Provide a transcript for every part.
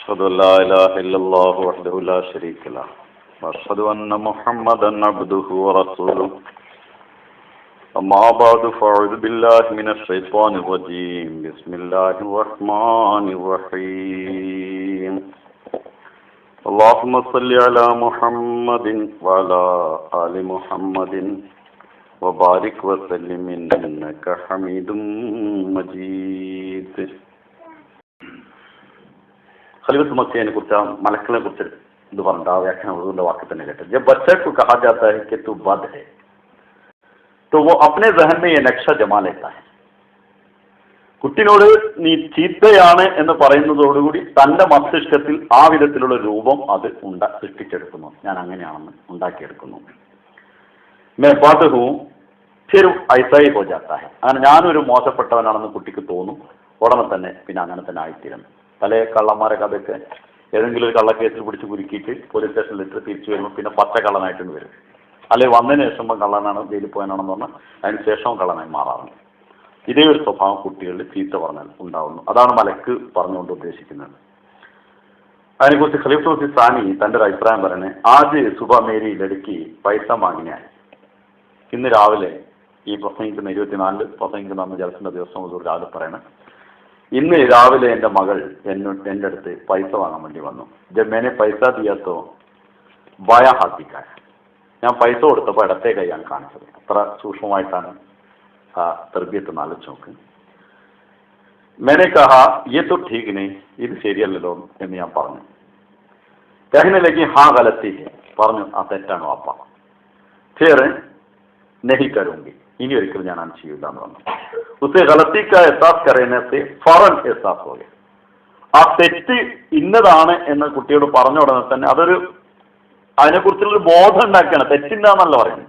أشهد أن لا إله إلا الله وحده لا شريك له وأشهد أن محمدا عبده ورسوله أما بعد فأعوذ بالله من الشيطان الرجيم بسم الله الرحمن الرحيم اللهم صل على محمد وعلى آل محمد وبارك وسلم إنك حميد مجيد. खलीफत मसीह ने कुछ मलकने कुछ दोबारा व्याख्यान उर्दू वाक्य ने कहते हैं, जब बच्चे को कहा जाता है कि तू बद है तो वो अपने जहन में ये नक्शा जमा लेता है. കുട്ടിനോട് നീ ചീത്തയാണ് എന്ന് പറയുന്നതോടുകൂടി തൻ്റെ മസ്തിഷ്കത്തിൽ ആ വിധത്തിലുള്ള രൂപം അത് സൃഷ്ടിച്ചെടുക്കുന്നു. ഞാൻ അങ്ങനെയാണെന്ന് ഉണ്ടാക്കിയെടുക്കുന്നു. May bad who fir ഐസാ he ഹോ ജാത്താ ഹൈ. അങ്ങനെ ഞാനൊരു മോശപ്പെട്ടവനാണെന്ന് കുട്ടിക്ക് തോന്നും. ഉടനെ തന്നെ പിന്നെ അങ്ങനെ തന്നെ ആയിത്തീരുന്നു. പല കള്ളന്മാരെ കഥയൊക്കെ ഏതെങ്കിലും ഒരു കള്ളക്കേസിൽ പിടിച്ച് കുരുക്കിയിട്ട് പോലീസ് സ്റ്റേഷനിലിട്ട് തിരിച്ചു വരുമ്പോൾ പിന്നെ പച്ച കള്ളനായിട്ടുണ്ട് വരും. അല്ലെങ്കിൽ വന്നതിന് ശേഷം കള്ളനാണ് ജയിലിൽ പോകാനാണെന്ന് പറഞ്ഞാൽ അതിന് ശേഷം കള്ളനായി മാറാറുണ്ട്. ഇതേ ഒരു സ്വഭാവം കുട്ടികളിൽ ചീത്ത പറഞ്ഞാൽ ഉണ്ടാവുന്നു. അതാണ് മലക്ക് പറഞ്ഞുകൊണ്ട് ഉദ്ദേശിക്കുന്നത്. അതിനെക്കുറിച്ച് ഖലീഫ മസീഹ് സാനി തൻ്റെ ഒരു അഭിപ്രായം പറയുന്നത്, ആദ്യ സുബ മേരി ലടുക്കി പൈസ മാങ്ങിനായി. ഇന്ന് രാവിലെ ഈ പ്രസംഗിക്കുന്ന 24 പ്രസംഗിക്കുന്ന അന്ന് ജലസിന്റെ ദിവസം രാവിലെ പറയണേ, ഇന്ന് രാവിലെ എൻ്റെ മകൾ എൻ്റെ അടുത്ത് പൈസ വാങ്ങാൻ വേണ്ടി വന്നു. ജമ്മേനെ പൈസ ദിയാത്തോ ബായ ഹാത്തിക്കായ. ഞാൻ പൈസ കൊടുത്തപ്പോൾ ഇടത്തെ കൈയാണ് കാണിച്ചത്. അത്ര സൂക്ഷ്മമായിട്ടാണ് ആ തെർബിയത്ത് ആലോചിച്ച് നോക്ക്. മേനെ കഹ യേ തോ ഠീക് നെയ്, ഇത് ശരിയല്ലല്ലോ എന്ന് ഞാൻ പറഞ്ഞു. കഹനലേക്ക് ഹാ ഗലത്തി ഹെ, പറഞ്ഞു ആ തെറ്റാണ് വാപ്പ. ഫിർ നഹി കരൂംഗി, ഇനി ഒരിക്കലും ഞാൻ അത് ചെയ്യില്ല എന്ന് പറഞ്ഞു. ഉസേ ഗലത്തി കാ എഹ്സാസ് കരേനെ സേ ഫൗറൻ എഹ്സാസ് ഹോ ഗയ. ആ തെറ്റ് ഇന്നതാണ് എന്ന് കുട്ടിയോട് പറഞ്ഞ ഉടനെ തന്നെ അതൊരു അതിനെക്കുറിച്ചുള്ളൊരു ബോധം ഉണ്ടാക്കിയാണ്. തെറ്റില്ലാന്നല്ല പറയുന്നത്.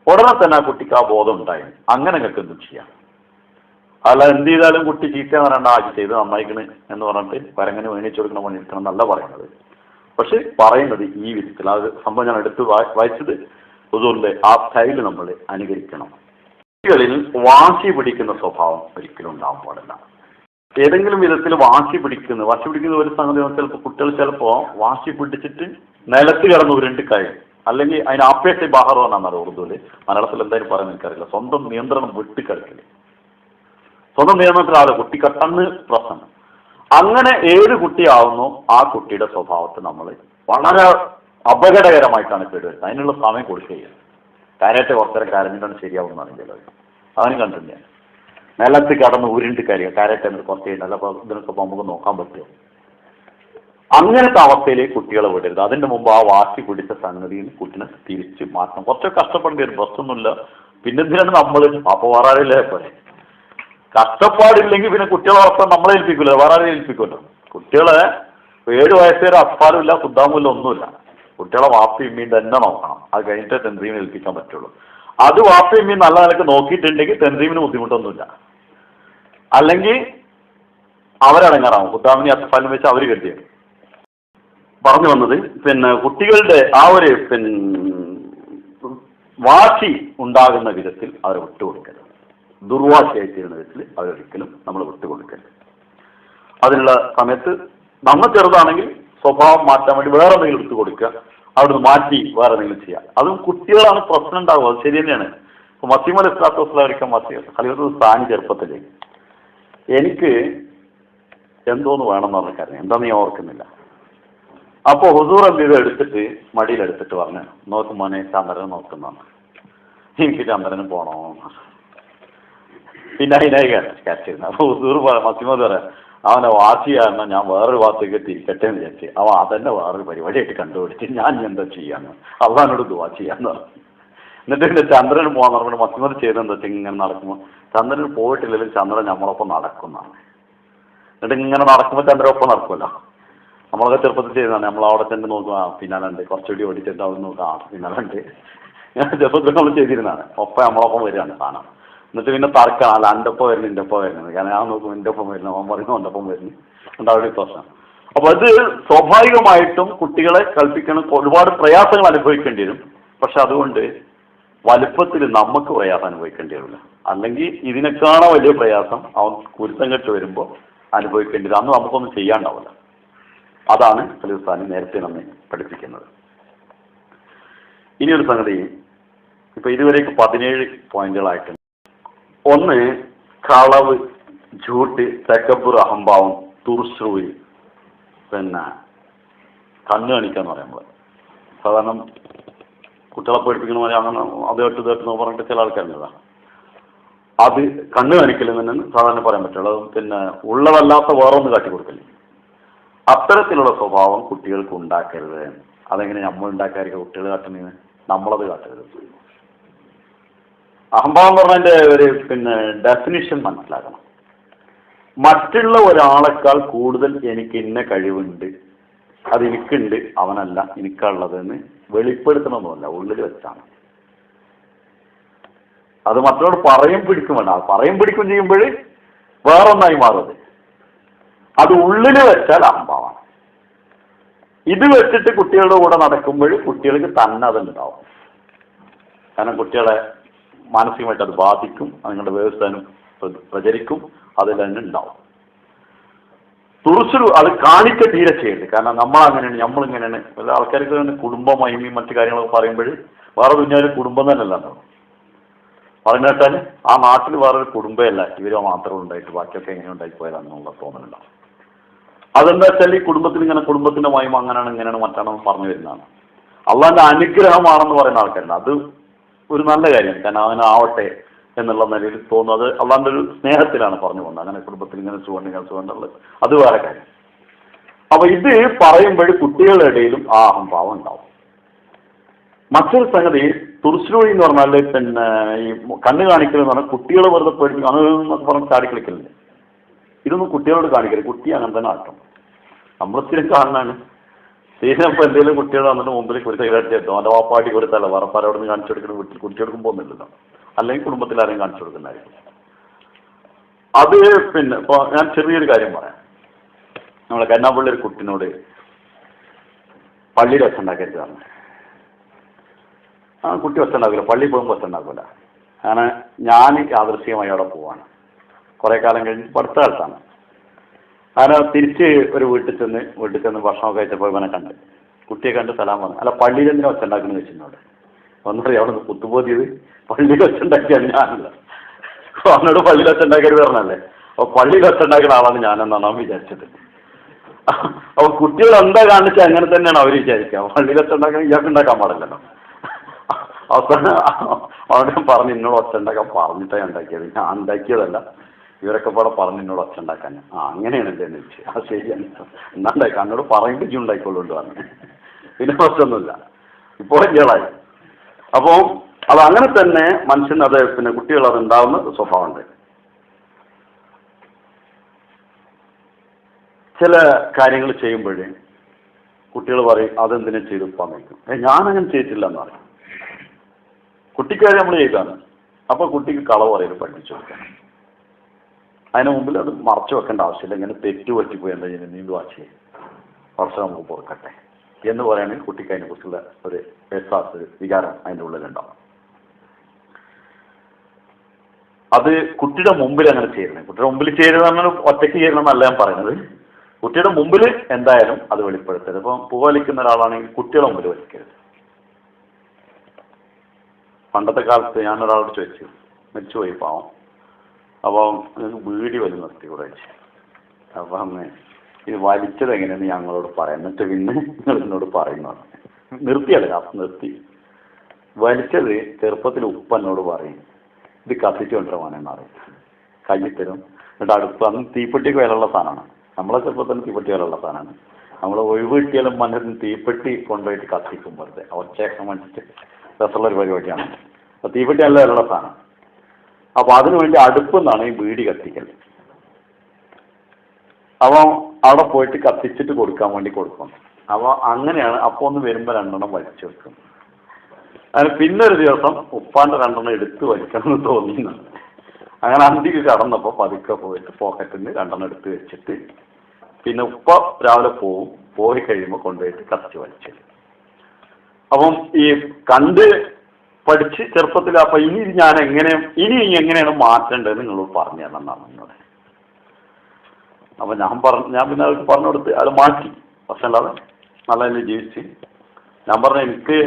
ഉടനെ തന്നെ ആ കുട്ടിക്ക് ആ ബോധം ഉണ്ടായി. അങ്ങനെ നിങ്ങൾക്ക് എന്തും ചെയ്യാം. അല്ല എന്ത് ചെയ്താലും കുട്ടി ചീത്ത പറയണ്ട, ആജ് ചെയ്ത് നന്നായിക്കണ് എന്ന് പറഞ്ഞിട്ട് പരങ്ങനെ വേണിച്ചു കൊടുക്കണ പണിയെടുക്കണം എന്നല്ല പറയുന്നത്. പക്ഷെ പറയുന്നത് ഈ വിധത്തിൽ. അത് സംഭവം ഞാൻ എടുത്ത് വായിച്ചത് ഹുസൂറിന്റെ ആ സ്റ്റൈല് നമ്മൾ അനുകരിക്കണം. കുട്ടികളിൽ വാശി പിടിക്കുന്ന സ്വഭാവം ഒരിക്കലും ഉണ്ടാവാൻ പാടില്ല. ഏതെങ്കിലും വിധത്തിൽ വാശി പിടിക്കുന്ന ഒരു സംഗതി ചിലപ്പോൾ കുട്ടികൾ ചിലപ്പോൾ വാശി പിടിച്ചിട്ട് നിലത്ത് കിടന്ന് ഉരുണ്ട് കഴിയും. അല്ലെങ്കിൽ അതിന് ആപ്യത്തെ ബഹറോ എന്നാണ് ഉറുദുവില്. മലയാളത്തിൽ എന്തായാലും പറയാൻ എനിക്കറിയില്ല. സ്വന്തം നിയന്ത്രണം വിട്ടുകളിക്കല്. സ്വന്തം നിയന്ത്രണത്തിലാതെ കുട്ടി കട്ടന്ന് പ്രശ്നം. അങ്ങനെ ഏത് കുട്ടിയാവുന്നു ആ കുട്ടിയുടെ സ്വഭാവത്തെ നമ്മൾ വളരെ അപകടകരമായിട്ടാണ് കേടുവരുന്നത്. അതിനുള്ള സമയം കൊടുക്കുകയില്ല. കാര്യമായിട്ട് കുറച്ചേരം കരഞ്ഞിട്ടാണ് ശരിയാവുന്നതാണ് ചിലർ. അതിന് കണ്ടില്ല. നിലത്ത് കടന്ന് ഉരുണ്ട് കരയുക കാര്യമായിട്ട് കുറച്ച് കഴിഞ്ഞാൽ അപ്പോൾ ഇതിനൊക്കെ നമുക്ക് നോക്കാൻ പറ്റുമോ? അങ്ങനത്തെ അവസ്ഥയിലേക്ക് കുട്ടികളെ വിടരുത്. അതിന്റെ മുമ്പ് ആ വാശി പിടിച്ച സംഗതിയിൽ കുട്ടിനെ തിരിച്ച് മാറ്റണം. കുറച്ചൊക്കെ കഷ്ടപ്പെടേണ്ടി വരും, പ്രശ്നമൊന്നുമില്ല. പിന്നെന്തിനാണ് നമ്മൾ അപ്പോൾ വേറെ ആരെയില്ലേ പോലെ കഷ്ടപ്പാടില്ലെങ്കിൽ പിന്നെ കുട്ടികളെ വളർത്താൻ നമ്മളെ ഏൽപ്പിക്കില്ല, വേറെ ആരെയും ഏൽപ്പിക്കുമല്ലോ. കുട്ടികളെ 7 വയസ്സ് വരെ അഫ്പാലുമില്ല കുദ്ദാമുമില്ല ഒന്നുമില്ല. കുട്ടികളെ വാപ്പയും ഉമ്മയും തന്നെ നോക്കണം. അത് കഴിഞ്ഞിട്ട് തെൻസീമിനെ ഏൽപ്പിക്കാൻ പറ്റുള്ളൂ. അത് വാപ്പയും ഉമ്മയും നല്ല നിലക്ക് നോക്കിയിട്ടുണ്ടെങ്കിൽ തെൻസീമിന് ബുദ്ധിമുട്ടൊന്നുമില്ല. അല്ലെങ്കിൽ അവരടങ്ങാറാവും. കുദ്ദാമിനെ അഫ്പാലിനെ വെച്ച് അവർ കരുതിയാണ്. പറഞ്ഞു വന്നത് പിന്നെ കുട്ടികളുടെ ആ ഒരു വാശി ഉണ്ടാകുന്ന വിധത്തിൽ അവരെ വിട്ടുകൊടുക്കരുത്. ദുർവാശിയായിത്തീരുന്ന വിധത്തിൽ അവരൊരിക്കലും നമ്മൾ വിട്ടുകൊടുക്കരുത്. അതിനുള്ള സമയത്ത് നമ്മൾ ചെറുതാണെങ്കിൽ സ്വഭാവം മാറ്റാൻ വേണ്ടി വേറെ എന്തെങ്കിലും എടുത്തു കൊടുക്കുക, അവിടുന്ന് മാറ്റി വേറെ എന്തെങ്കിലും ചെയ്യുക. അതും കുട്ടികളാണ് പ്രശ്നം ഉണ്ടാവുക. അത് ശരി തന്നെയാണ്. ഇപ്പോൾ മസീം അലൈഹി സ്വലാത്തു വസ്സലാം ഖലീഫത്തുൽ സാനി ചെറുപ്പത്തിൽ എനിക്ക് എന്തോന്ന് വേണമെന്ന് പറഞ്ഞ കാര്യം എന്താണെന്ന് ഞാൻ ഓർക്കുന്നില്ല. അപ്പോൾ ഹുസൂർ എന്ത് എടുത്തിട്ട് മടിയിലെടുത്തിട്ട് പറഞ്ഞു, നോക്കും മോനെ ചന്ദ്രനെ നോക്കുന്നതാണ്, എനിക്ക് ചന്ദ്രന് പോണോ. പിന്നെ അതിനായി കരച്ചിരുന്നു. അപ്പോൾ ഹുസൂർ മസീമത് പറയാം, അവനെ വാശി കാരണം ഞാൻ വേറൊരു ഭാഗത്തേക്ക് തിരിക്കട്ടെ എന്ന് വിചാരിച്ച് അവൻ അതന്നെ വേറൊരു പരിപാടിയായിട്ട് കണ്ടുപിടിച്ച് ഞാൻ എന്താ ചെയ്യാന്ന് അള്ളാഹിനോട് ദുആ ചെയ്യാന്ന് പറഞ്ഞു. എന്നിട്ട് പിന്നെ ചന്ദ്രന് പോകാൻ പറഞ്ഞു. മസീമത് ചെയ്തെന്താ വെച്ചാൽ ഇങ്ങനെ നടക്കുമ്പോൾ ചന്ദ്രന് പോയിട്ടില്ലെങ്കിൽ ചന്ദ്രൻ നമ്മളൊപ്പം നടക്കുന്നതാണ്. എന്നിട്ട് ഇങ്ങനെ നടക്കുമ്പോൾ ചന്ദ്രൻ ഒപ്പം നടക്കുമല്ലോ. നമ്മളൊക്കെ ചെറുപ്പത്തിൽ ചെയ്യുന്നതാണ്. നമ്മൾ അവിടെ ചെന്ന് നോക്കുക, പിന്നാലുണ്ട്, കുറച്ചുകൂടി ഓടിച്ചിട്ട് അവിടെ നോക്കുക, പിന്നാലുണ്ട്. ഞാൻ ചെറുപ്പത്തിൽ നമ്മൾ ചെയ്തിരുന്നതാണ്. നമ്മളൊപ്പം വരികയാണ് സാധനം. എന്നിട്ട് പിന്നെ തർക്കണം, അല്ല എൻ്റെ ഒപ്പം വരുന്നു എൻ്റെ ഒപ്പം വരുന്നത്. കാരണം ഞാൻ നോക്കും എൻ്റെ ഒപ്പം വരുന്നു, അവൻ പറയുന്നു എൻ്റെ ഒപ്പം വരുന്നു. ഉണ്ടാവുന്ന പ്രശ്നം. അപ്പോൾ അത് സ്വാഭാവികമായിട്ടും കുട്ടികളെ കൽപ്പിക്കണം. ഒരുപാട് പ്രയാസങ്ങൾ അനുഭവിക്കേണ്ടി വരും. പക്ഷെ അതുകൊണ്ട് വലുപ്പത്തിൽ നമുക്ക് പ്രയാസം അനുഭവിക്കേണ്ടി വരില്ല. അല്ലെങ്കിൽ ഇതിനേക്കാണോ വലിയ പ്രയാസം അവൻ കുരുത്തം കെട്ട് വരുമ്പോൾ അനുഭവിക്കേണ്ടി വരും. അന്ന് നമുക്കൊന്നും ചെയ്യാണ്ടാവില്ല. അതാണ് ഖലീഫുസ്ഥാനി നേരത്തെ നമ്മെ പഠിപ്പിക്കുന്നത്. ഇനിയൊരു സംഗതി, ഇപ്പൊ ഇതുവരേക്ക് 17 പോയിന്റുകളായിട്ടുണ്ട്. ഒന്ന്, കളവ്, ജൂട്ട്, തക്കബുർ, അഹംഭാവം, തുർസൂയി, പിന്നെ കണ്ണ് കാണിക്കാന്ന് പറയുമ്പോൾ സാധാരണ കുട്ടികളെ പേടിപ്പിക്കുന്ന പോലെ അങ്ങനെ അത് കേട്ട് പറഞ്ഞിട്ട് ചില ആൾക്കാരുള്ളതാണ്. അത് കണ്ണ് കാണിക്കലെന്ന് തന്നെ സാധാരണ പറയാൻ പറ്റുള്ളൂ. പിന്നെ ഉള്ളതല്ലാത്ത വേറൊന്ന് കാട്ടിക്കൊടുക്കല്. അത്തരത്തിലുള്ള സ്വഭാവം കുട്ടികൾക്ക് ഉണ്ടാക്കരുത്. അതെങ്ങനെ നമ്മൾ ഉണ്ടാക്കാതിരിക്കുക? കുട്ടികൾ കാട്ടുന്നതിന് നമ്മളത് കാട്ടരുത്. അഹംഭാവം എന്ന് പറഞ്ഞതിന്റെ ഒരു ഡെഫിനിഷൻ മനസ്സിലാക്കണം. മറ്റുള്ള ഒരാളെക്കാൾ കൂടുതൽ എനിക്ക് ഇന്ന കഴിവുണ്ട്, അത് എനിക്കുണ്ട്, അവനല്ല എനിക്കുള്ളതെന്ന് വെളിപ്പെടുത്തണമെന്നല്ല, ഉള്ളിൽ വെച്ചാണ്. അത് മറ്റോട് പറയും പിടിക്കും വേണ്ട. പറയും പിടിക്കും ചെയ്യുമ്പോൾ വേറൊന്നായി മാറുന്നത്. അത് ഉള്ളിൽ വെച്ചാൽ അഹംഭാവമാണ്. ഇത് വെച്ചിട്ട് കുട്ടികളുടെ കൂടെ നടക്കുമ്പോൾ കുട്ടികൾക്ക് തന്നെ അതുണ്ടാവും. കാരണം കുട്ടികളെ മാനസികമായിട്ട് അത് ബാധിക്കും, അതുങ്ങളുടെ വ്യവസ്ഥാനം പ്രചരിക്കും, അതിൽ തന്നെ ഉണ്ടാവും. തുറച്ചു അത് കാണിക്ക തീരെ ചെയ്യരുത്. കാരണം നമ്മളങ്ങനെയാണ്, നമ്മളിങ്ങനെയാണ്. എല്ലാ ആൾക്കാർക്ക് കുടുംബം മഹിമയും മറ്റു കാര്യങ്ങളൊക്കെ പറയുമ്പോൾ വേറെ ദുനിയാവിൽ കുടുംബം തന്നെയല്ല ഉണ്ടാവും. പറഞ്ഞു കേട്ടാൽ ആ നാട്ടിൽ വേറൊരു കുടുംബമല്ല, ഇവരോ മാത്രം ഉണ്ടായിട്ട് ബാക്കിയൊക്കെ എങ്ങനെ ഉണ്ടായിപ്പോയതാണെന്നുള്ള തോന്നലുണ്ടാവും. അതെന്താ വെച്ചാൽ ഈ കുടുംബത്തിന്റെ മഹിമ അങ്ങനെയാണ് ഇങ്ങനെയാണ് മറ്റാണെന്ന് പറഞ്ഞു വരുന്നതാണ്. അള്ളാന്റെ അനുഗ്രഹമാണെന്ന് പറയുന്ന ആൾക്കാരുണ്ട്. അത് ഒരു നല്ല കാര്യമാണ്. കാരണം അവനാവട്ടെ എന്നുള്ള നിലയിൽ തോന്നുന്നത് അള്ളാന്റെ ഒരു സ്നേഹത്തിലാണ് പറഞ്ഞു പോകുന്നത്. അങ്ങനെ കുടുംബത്തിൽ ഇങ്ങനെ സുഖമുണ്ടെങ്കിൽ അത് വേറെ കാര്യം. അപ്പൊ ഇത് പറയുമ്പോൾ കുട്ടികളുടെ ഇടയിലും ആ അഹംഭാവം ഉണ്ടാവും. മറ്റൊരു സംഗതി തുർശ്രൂഴി എന്ന് പറഞ്ഞാൽ ഈ കണ്ണ് കാണിക്കൽ എന്ന് പറഞ്ഞാൽ കുട്ടികളെ വെറുതെ പേടിക്കും അതൊക്കെ പറഞ്ഞ് ചാടിക്കളിക്കലില്ല. ഇതൊന്നും കുട്ടികളോട് കാണിക്കരുത്. കുട്ടി അങ്ങനെ തന്നെ ആട്ടം. നമ്മൾ സ്ഥിരം കാണുന്നതാണ്. സ്ഥിരം ഇപ്പൊ എന്തെങ്കിലും കുട്ടികൾ വന്നിട്ട് മുമ്പിൽ ഒരു സിഗരറ്റ് എത്തും, അവൻ്റെ വാപ്പാടി കൊടുത്തല്ല വറപ്പാരോട് നിന്ന് കാണിച്ചു കൊടുക്കുന്ന വീട്ടിൽ കുടിച്ചെടുക്കും പോകുന്നില്ലല്ലോ. അല്ലെങ്കിൽ കുടുംബത്തിൽ ആരെയും കാണിച്ചു കൊടുക്കുന്നതായിരിക്കും. അത് ഇപ്പൊ ഞാൻ ചെറിയൊരു കാര്യം പറയാം. നമ്മളെ കരുനാഗപ്പള്ളി ഒരു കുട്ടിനോട് പള്ളിയിൽ വെച്ചുണ്ടാക്കരുത് പറഞ്ഞു. ആ കുട്ടി വെച്ചുണ്ടാക്കില്ല, പള്ളിയിൽ പോകുമ്പോൾ വെച്ചുണ്ടാക്കില്ല. അങ്ങനെ ഞാൻ യാദൃശ്ചികമായി അവിടെ പോവാണ്. കുറേ കാലം കഴിഞ്ഞ് അടുത്ത കാലത്താണ്. അങ്ങനെ തിരിച്ച് ഒരു വീട്ടിൽ ചെന്ന് ഭക്ഷണമൊക്കെ കഴിച്ചപ്പോൾ ഇവനെ കണ്ട്, കുട്ടിയെ കണ്ട് സലാം പറഞ്ഞു. അല്ല, പള്ളിയിൽ എന്തിനാ വെച്ചുണ്ടാക്കുന്നത് വെച്ചിട്ടുണ്ടോടെ ഒന്നറിയാം. അവിടെ നിന്ന് കുത്തുപോതിയത് പള്ളിയിൽ വെച്ചുണ്ടാക്കിയാൽ ഞാനല്ല. അവനോട് പള്ളിയിൽ വെച്ചുണ്ടാക്കിയത് പറഞ്ഞല്ലേ. അപ്പോൾ പള്ളിയിൽ വെച്ചുണ്ടാക്കുന്ന ആളാണ് ഞാനെന്നാണ് അവൻ വിചാരിച്ചത്. അപ്പോൾ കുട്ടികൾ എന്താ കാണിച്ചാൽ അങ്ങനെ തന്നെയാണ് അവർ വിചാരിക്കുക. പള്ളിയിൽ വെച്ചുണ്ടാക്കാൻ ഇയാൾക്ക് ഉണ്ടാക്കാൻ പാടില്ലല്ലോ. അവസാനം അവിടെ പറഞ്ഞ് എന്നോട് ഒച്ച ഉണ്ടാക്കാൻ പറഞ്ഞിട്ടാണ് ഉണ്ടാക്കിയത്, ഞാൻ ഉണ്ടാക്കിയതല്ല, ഇവരൊക്കെ പാടെ പറഞ്ഞ് എന്നോട് ഒച്ച ഉണ്ടാക്കാൻ. അങ്ങനെയാണ് എൻ്റെ എന്ന് വെച്ച്. ആ ശരിയാണ്, എന്നാണ്ടായി എന്നോട് പറയുമ്പോൾ ഇജ്ജ് ഉണ്ടായിക്കൊള്ളുണ്ട് പറഞ്ഞു. പിന്നെ പ്രശ്നമൊന്നുമില്ല, ഇപ്പോൾ വലിയളായി. അപ്പോൾ അത് അങ്ങനെ തന്നെ മനുഷ്യന് അത് കുട്ടികൾ അത് ഉണ്ടാവുന്ന സ്വഭാവമുണ്ട്. ചില കാര്യങ്ങൾ ചെയ്യുമ്പോഴേ കുട്ടികൾ പറയും അതെന്തിനാ ചെയ്തു വയ്ക്കും. ഞാനങ്ങനെ ചെയ്തിട്ടില്ല എന്ന് പറയും. കുട്ടിക്കാരെ നമ്മൾ ചെയ്താണ്. അപ്പോൾ കുട്ടിക്ക് കളവ് പറയൽ പഠിപ്പിച്ചു കൊടുക്കണം. അതിന് മുമ്പിൽ അത് മറച്ചു വെക്കേണ്ട ആവശ്യമില്ല. ഇങ്ങനെ തെറ്റു പറ്റിപ്പോയി എന്താ ചെയ്യുന്നത്, നീ വാച്ച് ചെയ്യും, കുറച്ച് നമുക്ക് പൊറുക്കട്ടെ എന്ന് പറയുകയാണെങ്കിൽ കുട്ടിക്ക് അതിനെക്കുറിച്ചുള്ള ഒരു ഒരു വികാരം അതിൻ്റെ ഉള്ളിലുണ്ടാവും. അത് കുട്ടിയുടെ മുമ്പിൽ അങ്ങനെ ചെയ്യരുത്. കുട്ടിയുടെ മുമ്പിൽ ചെയ്യരുത് അങ്ങനെ ഒറ്റയ്ക്ക് ചെയ്യണമെന്നല്ല ഞാൻ പറയുന്നത്. കുട്ടിയുടെ മുമ്പിൽ എന്തായാലും അത് വെളിപ്പെടുത്തരുത്. ഇപ്പം പുകവലിക്കുന്ന ഒരാളാണെങ്കിൽ കുട്ടിയുടെ മുമ്പിൽ വലിക്കരുത്. പണ്ടത്തെ കാലത്ത് ഞാനൊരാളോട് ചോദിച്ചു, മരിച്ചുപോയി പാവം, അപ്പോൾ നിങ്ങൾക്ക് വീടി വലി നിർത്തി കൂടെ വെച്ചു. അപ്പം അന്ന് ഇത് വലിച്ചത് എങ്ങനെയെന്ന് ഞങ്ങളോട് പറയാം, എന്നിട്ട് പിന്നെ നിങ്ങൾ എന്നോട് പറയുന്നതാണ്. നിർത്തിയല്ല, കാസ് നിർത്തി. വലിച്ചത് ചെറുപ്പത്തിൽ ഉപ്പ എന്നോട് പറയും, ഇത് കത്തിച്ചു കൊണ്ടുവരാനെന്ന് അറിയും, കയ്യിൽ തരും. എന്നിട്ട് അടുപ്പ് അന്ന് തീപ്പെട്ടിക്ക് വിലയുള്ള സാധനമാണ്. നമ്മളെ ചെറുപ്പത്തിൽ തീപ്പെട്ടി വിലയുള്ള സാധനമാണ്. നമ്മൾ ഒഴിവ് കിട്ടിയാലും മനസ്സിന് തീപ്പെട്ടി കൊണ്ടുപോയിട്ട് കത്തിക്കും വെറുതെ ഒച്ചയൊക്കെ മേടിച്ചിട്ട്. രസമുള്ളൊരു പരിപാടിയാണ്. അപ്പോൾ തീപ്പെട്ടി നല്ല വിലയുള്ള സാധനം. അപ്പോൾ അതിനു വേണ്ടി അടുപ്പെന്നാണ് ഈ വീടി കത്തിക്കൽ. അപ്പോൾ അവിടെ പോയിട്ട് കത്തിച്ചിട്ട് കൊടുക്കാൻ വേണ്ടി കൊടുക്കും. അപ്പോൾ അങ്ങനെയാണ്. അപ്പോൾ ഒന്ന് വരുമ്പോൾ 2 എണ്ണം വലിച്ചു വെക്കും. അതിന് പിന്നെ ഒരു ദിവസം ഉപ്പാൻ്റെ 2 എണ്ണം എടുത്ത് വലിക്കണം എന്ന് തോന്നുന്നു. അങ്ങനെ അന്തിക്ക് കടന്നപ്പോൾ പതുക്കെ പോയിട്ട് പോക്കറ്റിൽ നിന്ന് 2 എണ്ണം എടുത്ത് വെച്ചിട്ട് പിന്നെ ഉപ്പ രാവിലെ പോയി കഴിയുമ്പോൾ കൊണ്ടുപോയിട്ട് കത്തിച്ച് വലിച്ചു. അപ്പം ഈ കണ്ട് പഠിച്ച് ചെറുപ്പത്തിൽ അപ്പം ഇനി എങ്ങനെയാണ് മാറ്റേണ്ടത് നിങ്ങളോട് പറഞ്ഞു തരണം എന്നാണ് എന്നോട്. അപ്പം ഞാൻ പിന്നെ അവർക്ക് പറഞ്ഞു കൊടുത്ത് അത് മാറ്റി. പ്രശ്നമില്ലാതെ നല്ല രീതിയിൽ ജീവിച്ച് ഞാൻ പറഞ്ഞ എനിക്ക്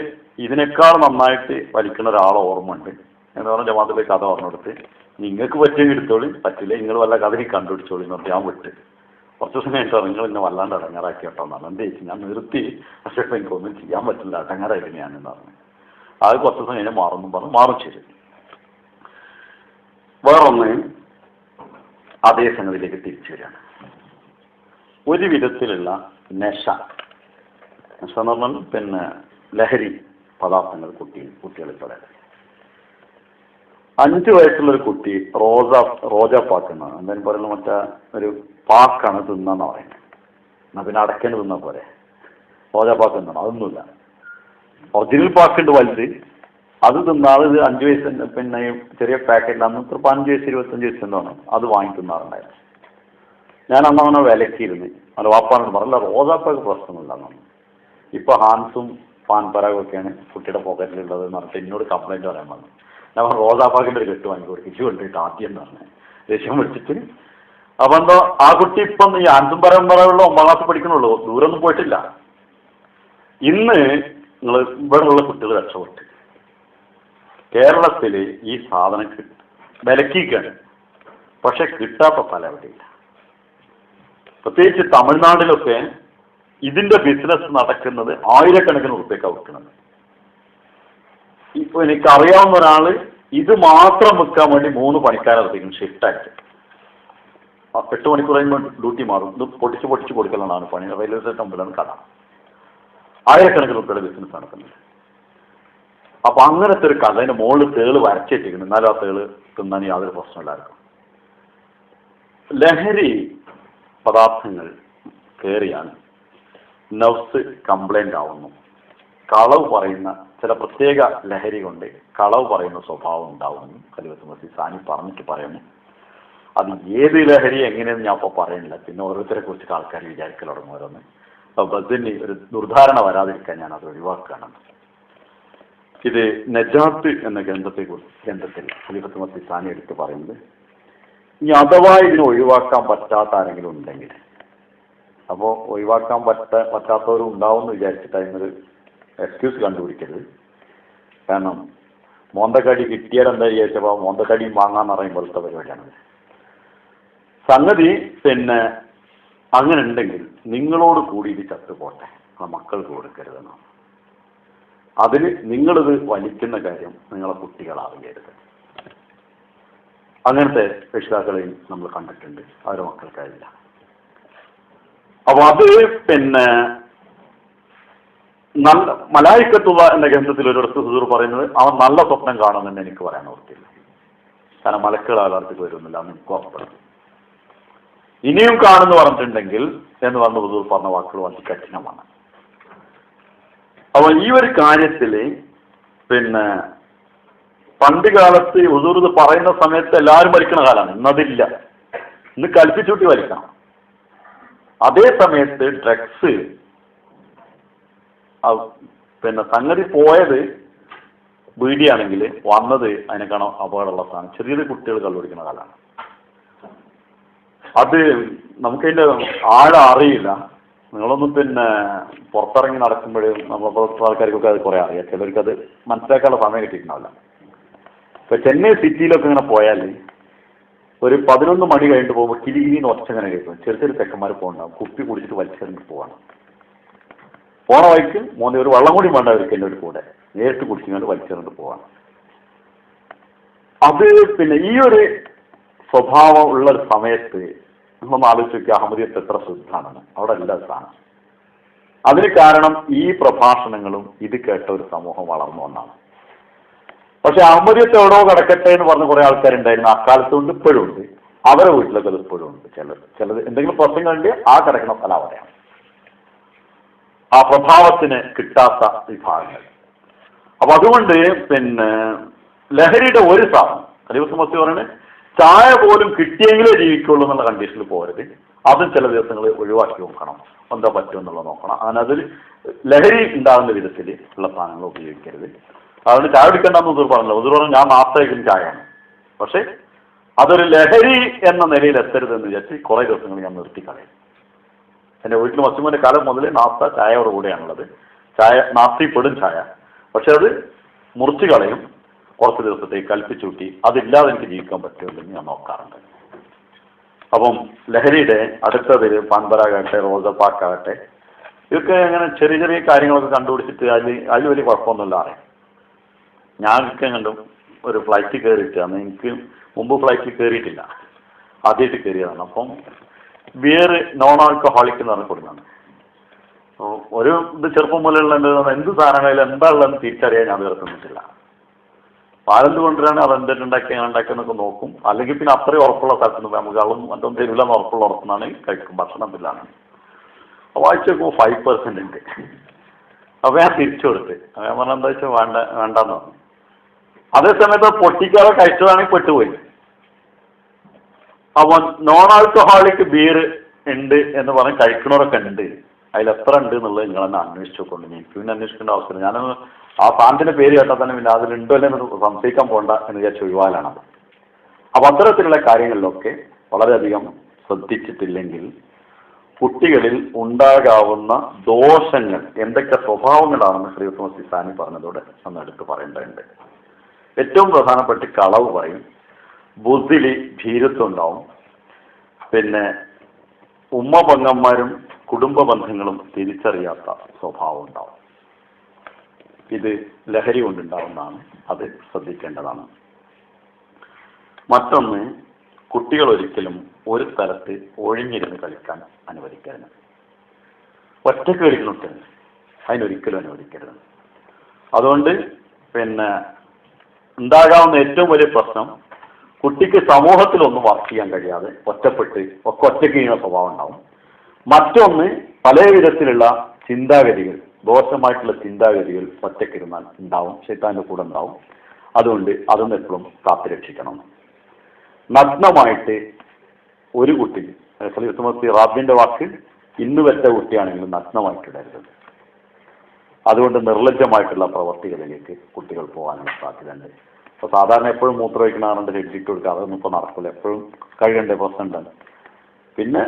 ഇതിനേക്കാൾ നന്നായിട്ട് വലിക്കുന്ന ഒരാളെ ഓർമ്മ ഉണ്ട് എന്ന് പറഞ്ഞ ജമാഅത്തിലെ കഥ പറഞ്ഞെടുത്ത് നിങ്ങൾക്ക് പറ്റിയെങ്കിൽ എടുത്തോളി, പറ്റില്ല നിങ്ങൾ വല്ല കഥയിൽ കണ്ടുപിടിച്ചോളി എന്ന് പറഞ്ഞ് ഞാൻ വിട്ട് കുറച്ച് ദിവസം കഴിഞ്ഞിട്ട് നിങ്ങൾ എന്നെ വല്ലാണ്ട് അടങ്ങാറാക്കി കേട്ടോ എന്നാണ്. എന്ത് ചോദിച്ചു ഞാൻ നിർത്തി, പക്ഷേ ഇപ്പം എനിക്കൊന്നും ചെയ്യാൻ പറ്റില്ല, അടങ്ങാറായില്ല ഞാനെന്ന് പറഞ്ഞു. അത് കുറച്ച് ദിവസം കഴിഞ്ഞാൽ മാറുന്നു പറഞ്ഞു, മാറും ചെയ്തു. വേറൊന്ന് അതേ സംഗതിയിലേക്ക് തിരിച്ചു വരികയാണ്. ഒരു വിധത്തിലുള്ള നശ എന്ന് പറഞ്ഞാൽ പിന്നെ ലഹരി പദാർത്ഥങ്ങൾ കുട്ടികളിൽ തുടരും. 5 വയസ്സുള്ളൊരു കുട്ടി റോജാപ്പാക്ക് എന്നാണ് എന്തായാലും പറയുന്നത്, മറ്റേ ഒരു പാക്കാണ് തിന്നാന്ന് പറയുന്നത്. എന്നാൽ പിന്നെ അടക്കേണ്ട തിന്നാ പോലെ റോജാപ്പാക്ക് തിന്നണം, അതൊന്നുമില്ല. ഒറിജിനൽ പാക്കുണ്ട് വലുത്, അത് തിന്നാതെ ഇത് 5 വയസ്സ് പിന്നെ ചെറിയ പാക്കറ്റിൽ അന്ന് 15 വയസ്സ് 25 വയസ്സ് എന്താണ് അത് വാങ്ങി തിന്നാറുണ്ടായിരുന്നു. ഞാൻ അന്നവനെ വിലക്കിയിരുന്നു. അല്ല വാപ്പാനോട് പറഞ്ഞില്ല റോജാപ്പാക്ക് പ്രശ്നമൊന്നുമില്ല എന്നാണ്. ഇപ്പോൾ ഹാൻസും പാൻ പരാഗൊക്കെയാണ് കുട്ടിയുടെ പോക്കറ്റിലുള്ളത് എന്ന് പറഞ്ഞിട്ട് എന്നോട് കംപ്ലൈൻറ്റ് പറയാൻ പറഞ്ഞു. ഞാൻ റോസാപ്പാക്കിൻ്റെ ഒരു കെട്ട് വാങ്ങി കൊടുക്കും, ഇത് കൊണ്ടിട്ട് ആദ്യം എന്ന് പറഞ്ഞത് ദേഷ്യം വിളിച്ചിട്ട്. അപ്പം എന്തോ ആ കുട്ടി ഇപ്പം ഈ ഹാൻസും പരമ്പരയുള്ള 9ാം ക്ലാസ് പഠിക്കണുള്ളൂ, ദൂരമൊന്നും പോയിട്ടില്ല. ഇന്ന് നിങ്ങൾ ഇവിടെയുള്ള കുട്ടികൾ രക്ഷപ്പെട്ട് കേരളത്തിൽ ഈ സാധനം വിലക്കിക്കാണ്, പക്ഷെ കിട്ടാത്ത സ്ഥലം എവിടെയില്ല. പ്രത്യേകിച്ച് തമിഴ്നാട്ടിലൊക്കെ ഇതിന്റെ ബിസിനസ് നടക്കുന്നത് 1000-കണക്കിന് ഉറുപ്പ്യക്കാണ് വിൽക്കുന്നത്. ഇപ്പൊ എനിക്കറിയാവുന്ന ഒരാള് ഇത് മാത്രം വിൽക്കാൻ വേണ്ടി 3 പണിക്കാരെ നിർത്തിക്കും ഷിഫ്റ്റായിട്ട്. 8 മണിക്കൂർ കഴിയുമ്പോൾ ഡ്യൂട്ടി മാറും. ഇത് പൊട്ടിച്ച് കൊടുക്കലാണ് പണി. റെയിൽവേ സ്റ്റേഷൻ മുമ്പിലാണ് കട. 1000-കണക്കിന് ഉറുപ്പ്യയുടെ ബിസിനസ് നടക്കുന്നത്. അപ്പൊ അങ്ങനത്തെ ഒരു കഥ അതിന്റെ മുകളിൽ തേള് വരച്ചിട്ടിരിക്കുന്നു. എന്നാലും ആ തേള് തിന്നാൻ യാതൊരു പ്രശ്നമില്ലായിരിക്കും. ലഹരി പദാർത്ഥങ്ങൾ കയറിയാണ് നഫ്സ് കംപ്ലൈന്റ് ആവുന്നു. കളവ് പറയുന്ന ചില പ്രത്യേക ലഹരി കൊണ്ട് കളവ് പറയുന്ന സ്വഭാവം ഉണ്ടാവുന്നു. ഖലീഫത്തുൽ മസീഹ് സാനി പറഞ്ഞിട്ട് പറയുന്നു. അത് ഏത് ലഹരി എങ്ങനെയെന്ന് ഞാൻ ഇപ്പോൾ പറയുന്നില്ല. പിന്നെ ഓരോരുത്തരെ കുറിച്ച് ആൾക്കാർ വിചാരിക്കൽ തുടങ്ങും ഓരോന്ന്. അപ്പോൾ ബദിന് ഒരു ദുർധാരണ വരാതിരിക്കാൻ ഞാൻ അത് ഒഴിവാക്കുകയാണ്. ഇത് നജാത്ത് എന്ന ഗ്രന്ഥത്തിൽ ഖലീഫത്തുൽ മസീഹ് സാനി എടുത്ത് പറയുന്നത്, ഇനി അഥവാ ഇതിനെ ഒഴിവാക്കാൻ പറ്റാത്ത ആരെങ്കിലും ഉണ്ടെങ്കിൽ, അപ്പോൾ ഒഴിവാക്കാൻ പറ്റാത്തവരും ഉണ്ടാവുമെന്ന് വിചാരിച്ചിട്ട് അതിനൊരു എക്സ്ക്യൂസ് കണ്ടുപിടിക്കരുത്. കാരണം മോന്തക്കടി കിട്ടിയാൽ എന്താ വിചാരിച്ചപ്പോൾ മോന്തക്കടിയും വാങ്ങാന്ന് പറയുമ്പോഴത്തെ പരിപാടിയാണ് സംഗതി. പിന്നെ അങ്ങനെ ഉണ്ടെങ്കിൽ നിങ്ങളോട് കൂടി ഇത് ചത്തുപോട്ടെ, ആ മക്കൾക്ക് കൊടുക്കരുതെന്നാണ്. അതിന് നിങ്ങളിത് വലിക്കുന്ന കാര്യം നിങ്ങളെ കുട്ടികളാവുകരുത്. അങ്ങനത്തെ രക്ഷിതാക്കളെയും നമ്മൾ കണ്ടിട്ടുണ്ട്, അവരുടെ മക്കൾക്കായില്ല. അപ്പൊ അത് പിന്നെ നല്ല മലായിക്കത്തുള്ള എന്ന ഗ്രന്ഥത്തിൽ ഒരിടത്ത് ഹുസൂർ പറയുന്നത് അവൻ നല്ല സ്വപ്നം കാണുമെന്ന് എനിക്ക് പറയാൻ ഓർത്തില്ല. കാരണം മലക്കുകൾ ആകാലത്തേക്ക് വരുന്നില്ല എന്ന് എനിക്ക് ഉറപ്പാണ്. ഇനിയും കാണുന്നു പറഞ്ഞിട്ടുണ്ടെങ്കിൽ എന്ന് പറഞ്ഞ ഹുസൂർ പറഞ്ഞ വാക്കുകൾ വളരെ കഠിനമാണ്. അപ്പൊ ഈ ഒരു കാര്യത്തിൽ പിന്നെ പണ്ട് കാലത്ത് ഹുസൂർ ഇത് പറയുന്ന സമയത്ത് എല്ലാവരും വലിക്കുന്ന കാലമാണ്. ഇന്നതില്ല, ഇന്ന് കൽപ്പിച്ചൂട്ടി വലിക്കണം. അതേ സമയത്ത് ഡ്രഗ്സ് പിന്നെ സംഗതി പോയത് വീടിയാണെങ്കിൽ വന്നത് അതിനേക്കാണോ അപകടമുള്ള സാധനം ചെറിയ കുട്ടികൾ കണ്ടുപിടിക്കുന്ന കാലമാണ്. അത് നമുക്കതിൻ്റെ ആഴം അറിയില്ല. നിങ്ങളൊന്നും പിന്നെ പുറത്തിറങ്ങി നടക്കുമ്പോഴും നമ്മളെ പുറത്തെ ആൾക്കാർക്കൊക്കെ അത് കുറേ അറിയാം. ചിലർക്ക് അത് മനസ്സിലാക്കാനുള്ള സമയം കിട്ടിയിട്ടുണ്ടാവില്ല. ഇപ്പൊ ചെന്നൈ സിറ്റിയിലൊക്കെ ഇങ്ങനെ പോയാൽ ഒരു 11 മണി കഴിഞ്ഞിട്ട് പോകുമ്പോൾ കിരികിരിന്ന് ഒച്ച ഇങ്ങനെ കേൾക്കും. ചെറിയ ചെക്കന്മാർ പോകണ്ടാവും, കുപ്പി കുടിച്ചിട്ട് വലിച്ചെറിഞ്ഞിട്ട് പോവാണ്. പോണ വഴിക്ക് മോനെ ഒരു വെള്ളം കൂടി വേണ്ട അവർക്ക് എൻ്റെ ഒരു കൂടെ നേരിട്ട് കുടിച്ചുകൊണ്ട് വലിച്ചെറിഞ്ഞിട്ട് പോവാണ്. അത് പിന്നെ ഈ ഒരു സ്വഭാവം ഉള്ളൊരു സമയത്ത് നമ്മളൊന്ന് ആലോചിച്ച് നോക്കി അഹമ്മദിയത്ത് എത്ര ശുദ്ധാണെന്ന്. അവിടെ എല്ലാ സാധനം. അതിന് കാരണം ഈ പ്രഭാഷണങ്ങളും ഇത് കേട്ട ഒരു സമൂഹം വളർന്നു വന്നാണ്. പക്ഷെ അഹമ്മദിയത്ത് എവിടെയോ കിടക്കട്ടെ എന്ന് പറഞ്ഞ കുറെ ആൾക്കാരുണ്ടായിരുന്നു. അക്കാലത്തുണ്ട്, ഇപ്പോഴും ഉണ്ട്. അവരെ വീട്ടിലൊക്കെ അത് ഇപ്പോഴും ഉണ്ട്. ചിലത് എന്തെങ്കിലും പ്രശ്നം കണ്ട് ആ കിടക്കുന്ന സ്ഥലം അവിടെയാണ്. ആ പ്രഭാവത്തിന് കിട്ടാത്ത വിഭാഗങ്ങൾ. അപ്പൊ അതുകൊണ്ട് പിന്നെ ലഹരിയുടെ ഒരു സാധനം ഖലീഫത്തുൽ മസീഹ് പറയുന്നത് ചായ പോലും കിട്ടിയെങ്കിലേ ജീവിക്കുള്ളൂ എന്നുള്ള കണ്ടീഷനിൽ പോകരുത്. അതും ചില ദിവസങ്ങൾ ഒഴിവാക്കി നോക്കണം, എന്താ പറ്റുമെന്നുള്ളത് നോക്കണം. അങ്ങനെ അതിൽ ലഹരി ഉണ്ടാകുന്ന വിധത്തിൽ ഉള്ള സാധനങ്ങൾ ഉപയോഗിക്കരുത്. അതുകൊണ്ട് ചായ കുടിക്കണ്ടെന്ന് ഉദൂർ പറഞ്ഞല്ലോ. ഉദൂർ പറഞ്ഞു ഞാൻ നാസ്തയ്ക്കും ചായയാണ്, പക്ഷെ അതൊരു ലഹരി എന്ന നിലയിൽ എത്തരുതെന്ന് വിചാരിച്ച് കുറേ ദിവസങ്ങൾ ഞാൻ നിർത്തിക്കളയും. എൻ്റെ വീട്ടിൽ മച്ചുമോൻ്റെ കാലം മുതൽ നാസ്ത ചായയോട് കൂടെയാണുള്ളത്. ചായ നാസ്തിപ്പെടും ചായ, പക്ഷെ അത് മുറിച്ച് കളയും, കുറച്ച് ദിവസത്തേക്ക് കൽപ്പിച്ചൂട്ടി. അതില്ലാതെ എനിക്ക് ജീവിക്കാൻ പറ്റുമെന്ന് ഞാൻ നോക്കാറുണ്ട്. അപ്പം ലഹരിയുടെ അടുത്തതിൽ പാൻപരാകട്ടെ റോസപ്പാക്കാകട്ടെ ഇതൊക്കെ അങ്ങനെ ചെറിയ ചെറിയ കാര്യങ്ങളൊക്കെ കണ്ടുപിടിച്ചിട്ട് അതിൽ വലിയ കുഴപ്പമൊന്നുമില്ല അറിയാം. ഞാനൊക്കെ കണ്ടു ഒരു ഫ്ലൈറ്റ് കയറിയിട്ട്, അന്ന് എനിക്ക് മുമ്പ് ഫ്ലൈറ്റിൽ കയറിയിട്ടില്ല, ആദ്യമായിട്ട് കയറിയതാണ്. അപ്പം ബിയർ നോൺ ആൽക്കഹോളിക് എന്ന് പറഞ്ഞ് കൊടുക്കുന്നതാണ്. ഒരു ഇത് ചെറുപ്പം മുതലുള്ള എന്ത് സാധനങ്ങളിലും എന്താ ഉള്ളതെന്ന് തിരിച്ചറിയാൻ ഞാൻ തീർക്കുന്നിട്ടില്ല. പാലെന്ത് കൊണ്ടുവരാണ് അത് ഉണ്ടാക്കിയെന്നൊക്കെ നോക്കും. അല്ലെങ്കിൽ പിന്നെ അത്രയും ഉറപ്പുള്ള സ്ഥലത്തുനിന്ന് നമുക്ക് ആളും മറ്റൊന്നും തരില്ലെന്ന് ഉറപ്പുള്ള ഉറപ്പുന്നാണ് കഴിക്കും, ഭക്ഷണത്തിലാണ്. വായിച്ചു നോക്കുമ്പോൾ 5% ഉണ്ട്. അപ്പോൾ ഞാൻ തിരിച്ചു കൊടുത്ത്, ഞാൻ പറഞ്ഞാൽ എന്താ വെച്ചാൽ വേണ്ടെന്ന് പറഞ്ഞു. അതേസമയത്ത് പൊട്ടിക്കാതെ കഴിച്ചതാണെങ്കിൽ പെട്ടുപോയി. അപ്പോൾ നോൺ ആൽക്കഹോളിക് ബിയർ ഉണ്ട് എന്ന് പറഞ്ഞ് കഴിക്കണവരൊക്കെ ഉണ്ട്. അതിലെത്ര ഉണ്ട് എന്നുള്ളത് നിങ്ങളെന്നെ അന്വേഷിച്ചു കൊണ്ട് എനിക്ക് പിന്നെ അന്വേഷിക്കേണ്ട അവസരം. ഞാൻ ആ സാധനത്തിൻ്റെ പേര് കേട്ടാൽ തന്നെ പിന്നെ അതിലുണ്ടോ അല്ലെന്ന് സംശയിക്കാൻ പോകണ്ട എന്ന് വിചാരിച്ച ഒഴിവാലാണത്. അപ്പം അത്തരത്തിലുള്ള കാര്യങ്ങളിലൊക്കെ വളരെയധികം ശ്രദ്ധിച്ചിട്ടില്ലെങ്കിൽ കുട്ടികളിൽ ഉണ്ടാകാവുന്ന ദോഷങ്ങൾ എന്തൊക്കെ സ്വഭാവങ്ങളാണെന്ന് ശ്രീ തോമസ് സാനി പറഞ്ഞതോടെ ഒന്ന് എടുത്ത് പറയേണ്ടതുണ്ട്. ഏറ്റവും പ്രധാനപ്പെട്ട് കളവ് പറയും, ബുദ്ധിയിൽ ഭീരുത്വം ഉണ്ടാവും, പിന്നെ ഉമ്മ പെങ്ങന്മാരും കുടുംബ ബന്ധങ്ങളും തിരിച്ചറിയാത്ത സ്വഭാവം ഉണ്ടാവും. ഇത് ലഹരി കൊണ്ടുണ്ടാവുന്നതാണ്, അത് ശ്രദ്ധിക്കേണ്ടതാണ്. മറ്റൊന്ന്, കുട്ടികൾ ഒരിക്കലും ഒരു സ്ഥലത്ത് ഒഴിഞ്ഞിരുന്ന് കളിക്കാൻ അനുവദിക്കരുത്. ഒറ്റയ്ക്ക് കളിക്കുന്നുണ്ട് അതിനൊരിക്കലും അനുവദിക്കരുത്. അതുകൊണ്ട് പിന്നെ ഉണ്ടാകാവുന്ന ഏറ്റവും വലിയ പ്രശ്നം കുട്ടിക്ക് സമൂഹത്തിലൊന്നും വർക്ക് ചെയ്യാൻ കഴിയാതെ ഒറ്റപ്പെട്ട് ഒറ്റയ്ക്ക് ചെയ്യുന്ന സ്വഭാവം ഉണ്ടാവും. മറ്റൊന്ന്, പല വിധത്തിലുള്ള ചിന്താഗതികൾ, ദോഷമായിട്ടുള്ള ചിന്താഗതികൾ ഒറ്റയ്ക്കിരുന്നാൽ ഉണ്ടാവും, ശൈത്താൻ്റെ കൂടെ ഉണ്ടാവും. അതുകൊണ്ട് അതൊന്നും എപ്പോഴും കാത്തുരക്ഷിക്കണം. നഗ്നമായിട്ട് ഒരു കുട്ടി, റാബിന്റെ വാക്ക്, ഇന്ന് വെച്ച കുട്ടിയാണെങ്കിലും നഗ്നമായിട്ടിടരുത്. അതുകൊണ്ട് നിർലജ്ജമായിട്ടുള്ള പ്രവർത്തികളിലേക്ക് കുട്ടികൾ പോകാനുള്ള സാധ്യതയുണ്ട്. അപ്പോൾ സാധാരണ എപ്പോഴും മൂത്രമൊഴിക്കണമെന്നുണ്ട് ഹെഡ്ജിട്ട് കൊടുക്കുക, അതൊന്നും ഇപ്പോൾ നടക്കില്ല. എപ്പോഴും കഴുകേണ്ട പ്രശ്നം ഉണ്ടെന്ന്. പിന്നെ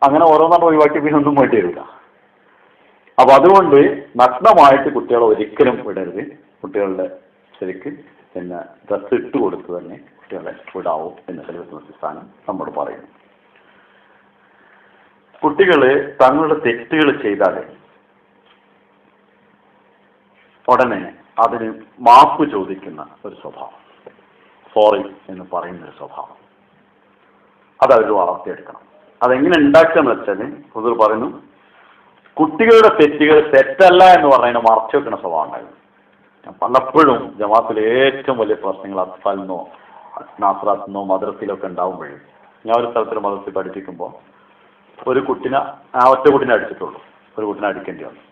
അങ്ങനെ ഓരോന്നാണ് ഒഴിവാക്കി പിന്നെ ഒന്നും വേണ്ടി വരില്ല. അപ്പോൾ അതുകൊണ്ട് നഗ്നമായിട്ട് കുട്ടികളെ ഒരിക്കലും വിടരുത്. കുട്ടികളുടെ ശരിക്ക് പിന്നെ ഡ്രസ്സ് ഇട്ട് കൊടുത്ത് തന്നെ കുട്ടികളെ വിടാവൂ എന്ന് സ്ഥാനം നമ്മോട് പറയുന്നു. കുട്ടികൾ തങ്ങളുടെ തെറ്റുകൾ ചെയ്താൽ ഉടനെ അതിന് മാപ്പ് ചോദിക്കുന്ന ഒരു സ്വഭാവം, സോറി എന്ന് പറയുന്ന ഒരു സ്വഭാവം, അതവർ വളർത്തിയെടുക്കണം. അതെങ്ങനെ ഉണ്ടാക്കുകയെന്ന് വെച്ചാൽ ഹുസൂർ പറയുന്നു, കുട്ടികളുടെ തെറ്റുകൾ തെറ്റല്ല എന്ന് പറയുന്നത് മറച്ചു വെക്കുന്ന സ്വഭാവം ഉണ്ടായിരുന്നു. പലപ്പോഴും ജമാഅത്തിലെ ഏറ്റവും വലിയ പ്രശ്നങ്ങൾ അത്ഫാലിനോ നാസ്രാത്തിനോ മദ്രസയിലൊക്കെ ഉണ്ടാവുമ്പോഴും, ഞാൻ ഒരു സ്ഥലത്തിൽ മദ്രസയിൽ പഠിപ്പിക്കുമ്പോൾ ഒരു കുട്ടിനെ, ആ ഒറ്റ കുട്ടിനെ അടിച്ചിട്ടുള്ളൂ, ഒരു കുട്ടിനെ അടിക്കേണ്ടി വന്നു.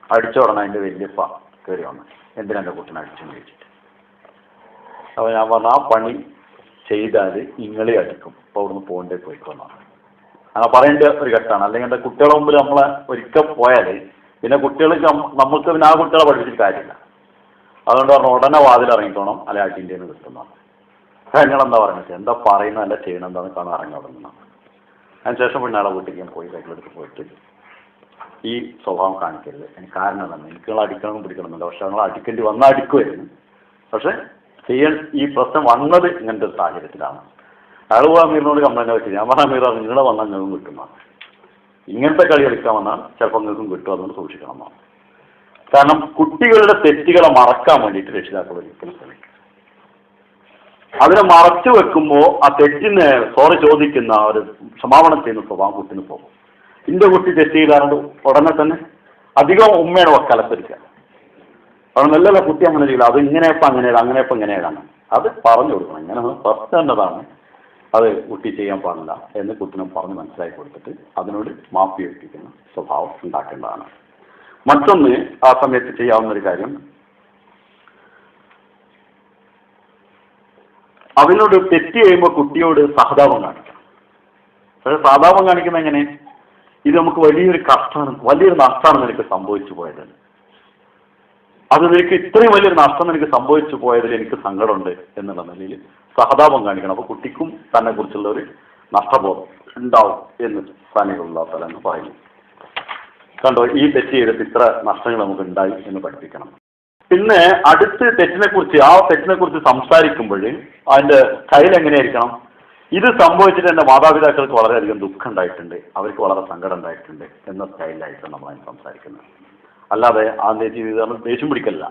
അടിച്ച ഉടനെ അതിൻ്റെ വലിയപ്പ കയറി വന്നു, എന്തിനാ എൻ്റെ കുട്ടിനെ അടിച്ചെന്ന് ചോദിച്ചിട്ട്. അപ്പോൾ ഞാൻ പറഞ്ഞു, ആ പണി ചെയ്താൽ നിങ്ങളെ അടിക്കും, അപ്പോൾ അവിടുന്ന് പോകേണ്ടേ പോയിക്കൊന്നാണ്. അങ്ങനെ പറയേണ്ട ഒരു ഘട്ടമാണ്. അല്ലെങ്കിൽ എൻ്റെ കുട്ടികളെ മുമ്പിൽ നമ്മളെ ഒരിക്കൽ പോയാൽ പിന്നെ കുട്ടികൾക്ക് നമ്മൾക്ക് പിന്നെ ആ കുട്ടികളെ പഠിപ്പിച്ചിട്ട് കാര്യമില്ല. അതുകൊണ്ട് പറഞ്ഞു ഉടനെ വാതിൽ ഇറങ്ങിക്കോണം, അല്ലെ അടിൻ്റെ കിട്ടുന്നതാണ്. നിങ്ങളെന്താ പറയുന്നത്, എന്താ പറയുന്നത്, അല്ല ചെയ്യണം, എന്താണെന്ന് കാണാൻ ഇറങ്ങി അവിടെ നിന്നാണ്. അതിനുശേഷം പിന്നെ ആളെ വീട്ടിലേക്ക് ഞാൻ പോയി സൈക്കിളെടുത്ത് പോയിട്ട് ഈ സ്വഭാവം കാണിക്കരുത്, എനിക്ക് കാരണം തന്നെ എനിക്ക് അടിക്കണം പിടിക്കണമെന്നില്ല, പക്ഷെ നിങ്ങൾ അടിക്കേണ്ടി വന്നാൽ അടിക്കുമായിരുന്നു. പക്ഷെ ചെയ്യാൻ ഈ പ്രശ്നം വന്നത് ഇങ്ങനത്തെ ഒരു സാഹചര്യത്തിലാണ്. അയാൾ പോയി അമീറിനോട് കംപ്ലൈൻറ്റ് വെച്ച്, ഞാൻ പറഞ്ഞ അമീർ നിങ്ങളെ വന്നാൽ നിങ്ങൾക്കും കിട്ടുന്നതാണ്, ഇങ്ങനത്തെ കളി കളിക്കാൻ വന്നാൽ ചിലപ്പോൾ നിങ്ങൾക്കും കിട്ടും, അതുകൊണ്ട് സൂക്ഷിക്കണം എന്നാണ്. കാരണം കുട്ടികളുടെ തെറ്റുകളെ മറക്കാൻ വേണ്ടിയിട്ട് രക്ഷിതാക്കൾ ഒരിക്കലും ശ്രമിക്കും. അതിനെ മറച്ചു വെക്കുമ്പോൾ ആ തെറ്റിന് സോറി ചോദിക്കുന്ന ഒരു ക്ഷമാപണം ചെയ്യുന്ന സ്വഭാവം കുട്ടിന് പോകും. എൻ്റെ കുട്ടി തെറ്റ് ചെയ്താറുണ്ട് ഉടനെ തന്നെ അധികം ഉമ്മയുടെ വക്കാലത്തെടുക്കുക. അവിടെ നല്ലല്ല കുട്ടി അങ്ങനെ ചെയ്യില്ല, അത് ഇങ്ങനെയപ്പോൾ അങ്ങനെയാണ്, അങ്ങനെയപ്പോൾ ഇങ്ങനെയാണ്, അത് പറഞ്ഞു കൊടുക്കണം. ഇങ്ങനെ പ്രശ്നം എന്നതാണ്, അത് കുട്ടി ചെയ്യാൻ പാടില്ല എന്ന് കുട്ടിനെ പറഞ്ഞ് മനസ്സിലാക്കി കൊടുത്തിട്ട് അതിനോട് മാപ്പി വെപ്പിക്കുന്ന സ്വഭാവം ഉണ്ടാക്കേണ്ടതാണ്. മറ്റൊന്ന്, ആ സമയത്ത് ചെയ്യാവുന്ന ഒരു കാര്യം, അതിനോട് തെറ്റ് ചെയ്യുമ്പോൾ കുട്ടിയോട് സഹതാപം കാണിക്കണം. പക്ഷേ സഹതാപം കാണിക്കുന്നത് എങ്ങനെ, ഇത് നമുക്ക് വലിയൊരു കഷ്ടമാണ്, വലിയൊരു നഷ്ടമാണ് നിനക്ക് സംഭവിച്ചു പോയത്, അത് നിനക്ക് ഇത്രയും വലിയൊരു നഷ്ടം നിനക്ക് സംഭവിച്ചു പോയതിൽ എനിക്ക് സങ്കടമുണ്ട് എന്നുള്ള നിലയിൽ സഹതാപം കാണിക്കണം. അപ്പോൾ കുട്ടിക്കും തന്നെ കുറിച്ചുള്ള ഒരു നഷ്ടബോധം ഉണ്ടാവും എന്ന് സാനിഹുല്ലാഹു തആല പറയുന്നു. കണ്ടോ, ഈ തെറ്റ് ചെയ്തിട്ട് ഇത്ര നഷ്ടങ്ങൾ നമുക്ക് ഉണ്ടായി എന്ന് പഠിപ്പിക്കണം. പിന്നെ അടുത്ത് ആ തെറ്റിനെ കുറിച്ച് സംസാരിക്കുമ്പോൾ അതിന്റെ സ്റ്റൈൽ എങ്ങനെയായിരിക്കണം? ഇത് സംഭവിച്ചിട്ട് എൻ്റെ മാതാപിതാക്കൾക്ക് വളരെയധികം ദുഃഖം ഉണ്ടായിട്ടുണ്ട്, അവർക്ക് വളരെ സങ്കടം ഉണ്ടായിട്ടുണ്ട് എന്ന സ്റ്റൈലിലായിട്ടാണ് നമ്മളതിന് സംസാരിക്കുന്നത്. അല്ലാതെ ആ ജീവിതം ദേഷ്യം പിടിക്കല്ല.